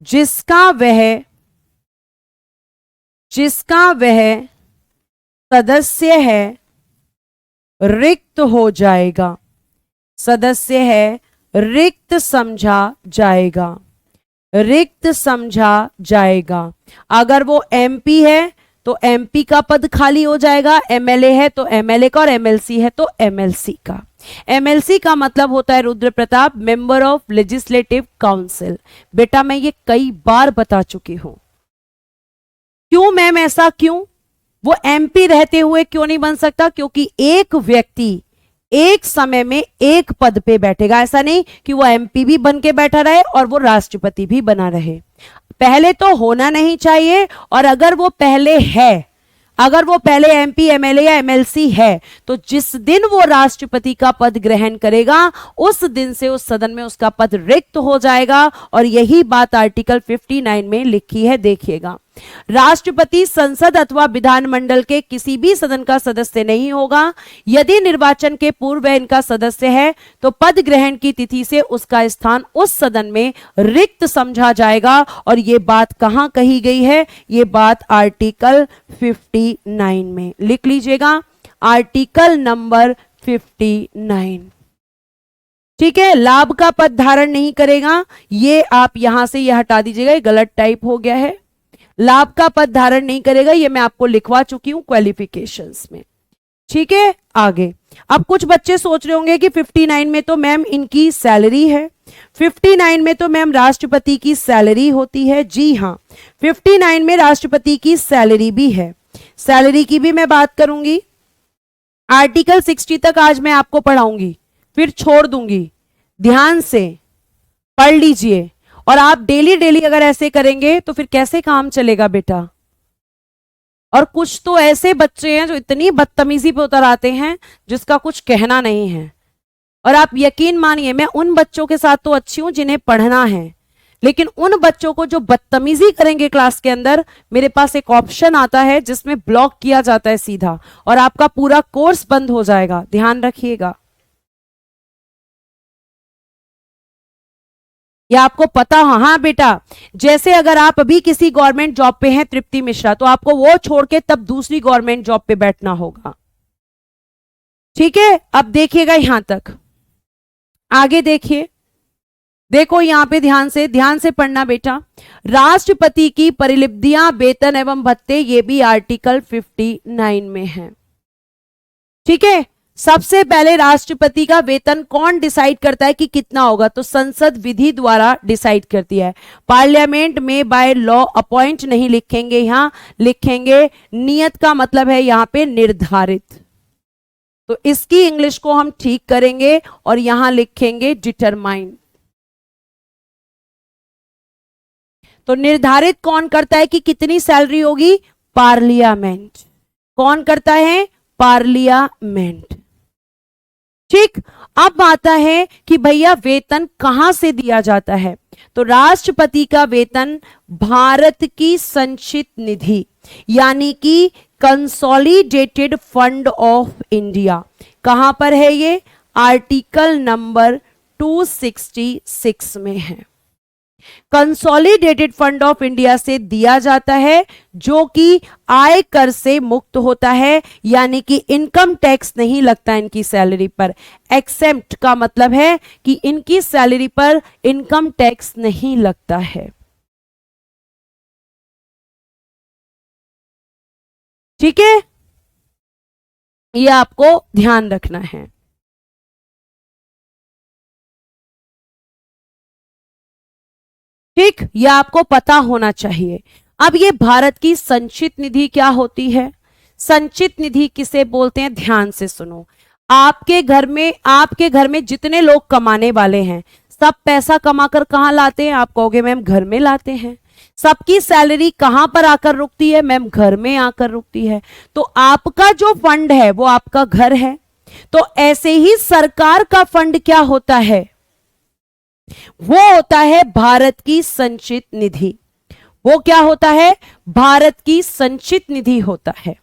जिसका वह सदस्य है रिक्त हो जाएगा, सदस्य है रिक्त समझा जाएगा। अगर वो एमपी है तो एमपी का पद खाली हो जाएगा, एमएलए है तो एमएलए का, और एमएलसी है तो एमएलसी का। एमएलसी का मतलब होता है Rudra Pratap, member of legislative council. बेटा मैं ये कई बार बता चुकी हूं। क्यों मैम, ऐसा क्यों? वो एमपी रहते हुए क्यों नहीं बन सकता? क्योंकि एक व्यक्ति एक समय में एक पद पे बैठेगा, ऐसा नहीं कि वो एमपी भी बन के बैठा रहे और वो राष्ट्रपति भी बना रहे। पहले तो होना नहीं चाहिए, और अगर वो पहले एमपी एमएलए या एमएलसी है, तो जिस दिन वो राष्ट्रपति का पद ग्रहण करेगा, उस दिन से उस सदन में उसका पद रिक्त हो जाएगा। और यही बात आर्टिकल 59 में लिखी है, देखिएगा। राष्ट्रपति संसद अथवा विधानमंडल के किसी भी सदन का सदस्य नहीं होगा। यदि निर्वाचन के पूर्व वह इनका सदस्य है, तो पद ग्रहण की तिथि से उसका स्थान उस सदन में रिक्त समझा जाएगा। और यह बात कहां कही गई है? यह बात आर्टिकल 59 में, लिख लीजिएगा, आर्टिकल नंबर 59। ठीक है, लाभ का पद धारण नहीं करेगा, ये आप यहां से ये हटा दीजिएगा, ये गलत टाइप हो गया है। लाभ का पद धारण नहीं करेगा, ये मैं आपको लिखवा चुकी हूं क्वालिफिकेशंस में। ठीक है, आगे। अब कुछ बच्चे सोच रहे होंगे कि 59 में तो मैम इनकी सैलरी है, 59 में तो मैम राष्ट्रपति की सैलरी होती है। जी हां, 59 में राष्ट्रपति की सैलरी भी है, सैलरी की भी मैं बात करूंगी। आर्टिकल 60 तक आज मैं आपको पढ़ाऊंगी, फिर छोड़ दूंगी। ध्यान से पढ़ लीजिए, और आप डेली अगर ऐसे करेंगे तो फिर कैसे काम चलेगा बेटा। और कुछ तो ऐसे बच्चे हैं जो इतनी बदतमीजी पे उतर आते हैं जिसका कुछ कहना नहीं है। और आप यकीन मानिए, मैं उन बच्चों के साथ तो अच्छी हूं जिन्हें पढ़ना है, लेकिन उन बच्चों को जो बदतमीजी करेंगे क्लास के अंदर, मेरे पास एक ऑप्शन आता है जिसमें ब्लॉक किया जाता है सीधा, और आपका पूरा कोर्स बंद हो जाएगा, ध्यान रखिएगा। या आपको पता हो, हाँ बेटा, जैसे अगर आप अभी किसी गवर्नमेंट जॉब पे हैं तृप्ति मिश्रा, तो आपको वो छोड़ के तब दूसरी गवर्नमेंट जॉब पे बैठना होगा। ठीक है, अब देखिएगा यहां तक, आगे देखिए, देखो यहां पे ध्यान से पढ़ना बेटा। राष्ट्रपति की परिलिप्तियां, वेतन एवं भत्ते, ये भी आर्टिकल 59 में है। ठीक है, सबसे पहले राष्ट्रपति का वेतन कौन डिसाइड करता है कि कितना होगा, तो संसद विधि द्वारा डिसाइड करती है। पार्लियामेंट में बाय लॉ अपॉइंट नहीं लिखेंगे, यहां लिखेंगे नियत, का मतलब है यहां पे निर्धारित। तो इसकी इंग्लिश को हम ठीक करेंगे और यहां लिखेंगे डिटरमाइन। तो निर्धारित कौन करता है कि कितनी सैलरी होगी, पार्लियामेंट। कौन करता है, पार्लियामेंट। ठीक, अब आता है कि भैया वेतन कहां से दिया जाता है, तो राष्ट्रपति का वेतन भारत की संचित निधि, यानी कि कंसोलिडेटेड फंड ऑफ इंडिया, कहां पर है ये, आर्टिकल नंबर 266 में है। कंसोलिडेटेड फंड ऑफ इंडिया से दिया जाता है, जो कि आयकर से मुक्त होता है, यानी कि इनकम टैक्स नहीं लगता इनकी सैलरी पर। एक्सेप्ट का मतलब है कि इनकी सैलरी पर इनकम टैक्स नहीं लगता है। ठीक है, ये आपको ध्यान रखना है। ठीक, यह आपको पता होना चाहिए। अब ये भारत की संचित निधि क्या होती है, संचित निधि किसे बोलते हैं, ध्यान से सुनो। आपके घर में जितने लोग कमाने वाले हैं, सब पैसा कमाकर कहां लाते हैं, आप कहोगे मैम घर में लाते हैं। सबकी सैलरी कहां पर आकर रुकती है, मैम घर में आकर रुकती है। तो आपका जो फंड है वो आपका घर है। तो ऐसे ही सरकार का फंड क्या होता है, वो होता है भारत की संचित निधि। वो क्या होता है, भारत की संचित निधि होता है।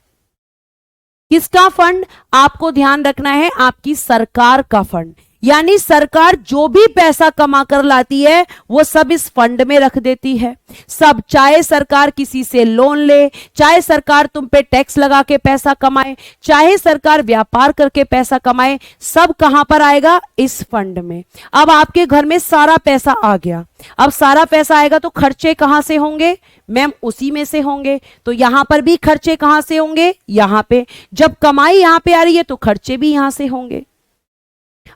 किसका फंड, आपको ध्यान रखना है, आपकी सरकार का फंड। यानी सरकार जो भी पैसा कमा कर लाती है वो सब इस फंड में रख देती है। सब, चाहे सरकार किसी से लोन ले, चाहे सरकार तुम पे टैक्स लगा के पैसा कमाए, चाहे सरकार व्यापार करके पैसा कमाए, सब कहां पर आएगा, इस फंड में। अब आपके घर में सारा पैसा आ गया, अब सारा पैसा आएगा तो खर्चे कहां से होंगे, मैम उसी में से होंगे। तो यहां पर भी खर्चे कहां से होंगे, यहां पे। जब कमाई यहां पे आ रही है तो खर्चे भी यहां से होंगे।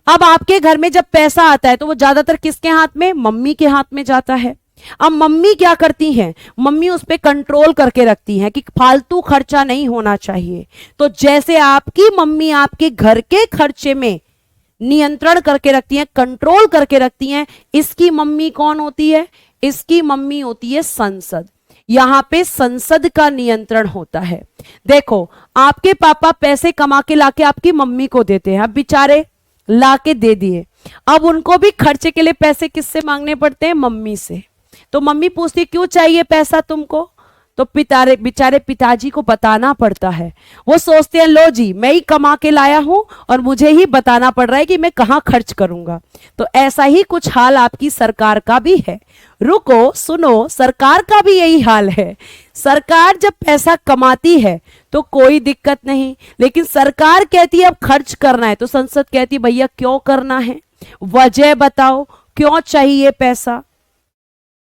अब आपके घर में जब पैसा आता है तो वो ज्यादातर किसके हाथ में, मम्मी के हाथ में जाता है। अब मम्मी क्या करती हैं, मम्मी उस पर कंट्रोल करके रखती हैं कि फालतू खर्चा नहीं होना चाहिए। तो जैसे आपकी मम्मी आपके घर के खर्चे में नियंत्रण करके रखती हैं, कंट्रोल करके रखती हैं, इसकी मम्मी कौन होती है, इसकी मम्मी होती है संसद। यहां पे संसद का नियंत्रण होता है। देखो, आपके पापा पैसे कमा के लाके आपकी मम्मी को देते हैं, अब बेचारे लाके दे दिए, अब उनको भी खर्चे के लिए पैसे किससे मांगने पड़ते हैं, मम्मी से। तो मम्मी पूछती क्यों चाहिए पैसा तुमको, तो बेचारे पिताजी को बताना पड़ता है। वो सोचते हैं लो जी मैं ही कमा के लाया हूं और मुझे ही बताना पड़ रहा है कि मैं कहां खर्च करूंगा। तो ऐसा ही कुछ हाल आपकी सरकार का भी है। रुको सुनो, सरकार का भी यही हाल है। सरकार जब पैसा कमाती है तो कोई दिक्कत नहीं, लेकिन सरकार कहती है अब खर्च करना है, तो संसद कहती है भैया क्यों करना है, वजह बताओ क्यों चाहिए पैसा।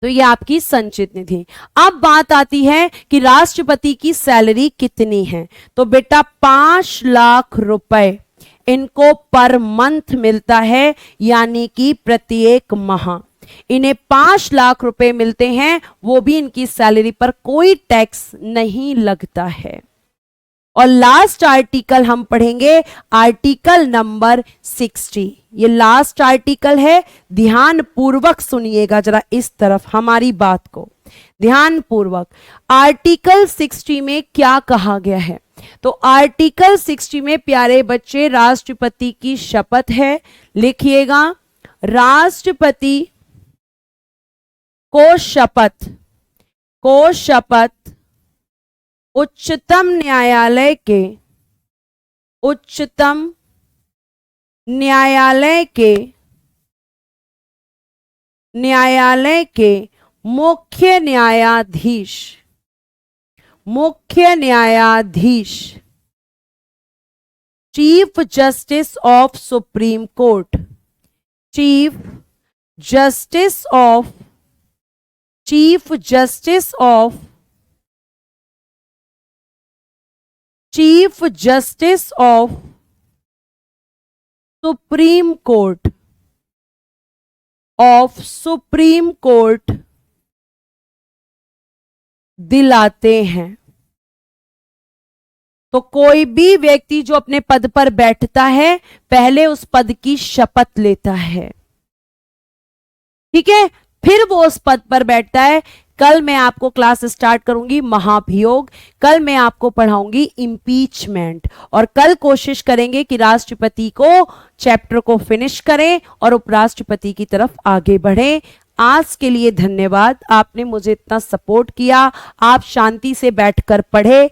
तो ये आपकी संचित निधि। अब बात आती है कि राष्ट्रपति की सैलरी कितनी है, तो बेटा 5 लाख रुपए इनको पर मंथ मिलता है, यानी कि प्रत्येक माह इन्हें 5 लाख रुपए मिलते हैं, वो भी इनकी सैलरी पर कोई टैक्स नहीं लगता है। और लास्ट आर्टिकल हम पढ़ेंगे, आर्टिकल नंबर 60। ये लास्ट आर्टिकल है, ध्यान पूर्वक सुनिएगा जरा इस तरफ हमारी बात को, ध्यान पूर्वक। आर्टिकल 60 में क्या कहा गया है, तो आर्टिकल 60 में प्यारे बच्चे राष्ट्रपति की शपथ है, लिखिएगा राष्ट्रपति को शपथ, को शपथ उच्चतम न्यायालय के, उच्चतम न्यायालय के, न्यायालय के मुख्य न्यायाधीश, मुख्य न्यायाधीश, chief justice of supreme court, chief justice of, chief justice of, chief justice of supreme court, of supreme court दिलाते हैं। तो कोई भी व्यक्ति जो अपने पद पर बैठता है पहले उस पद की शपथ लेता है, ठीक है, फिर वो उस पद पर बैठता है। कल मैं आपको क्लास स्टार्ट करूंगी महाभियोग, कल मैं आपको पढ़ाऊंगी इम्पीचमेंट, और कल कोशिश करेंगे कि राष्ट्रपति को चैप्टर को फिनिश करें और उपराष्ट्रपति की तरफ आगे बढ़ें। आज के लिए धन्यवाद, आपने मुझे इतना सपोर्ट किया, आप शांति से बैठकर पढ़े।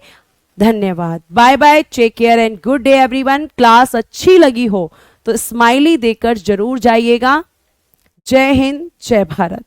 धन्यवाद, bye bye, take care and good day everyone. Class अच्छी लगी हो तो स्माइली देकर जरूर जाइएगा। जय हिंद, जय भारत।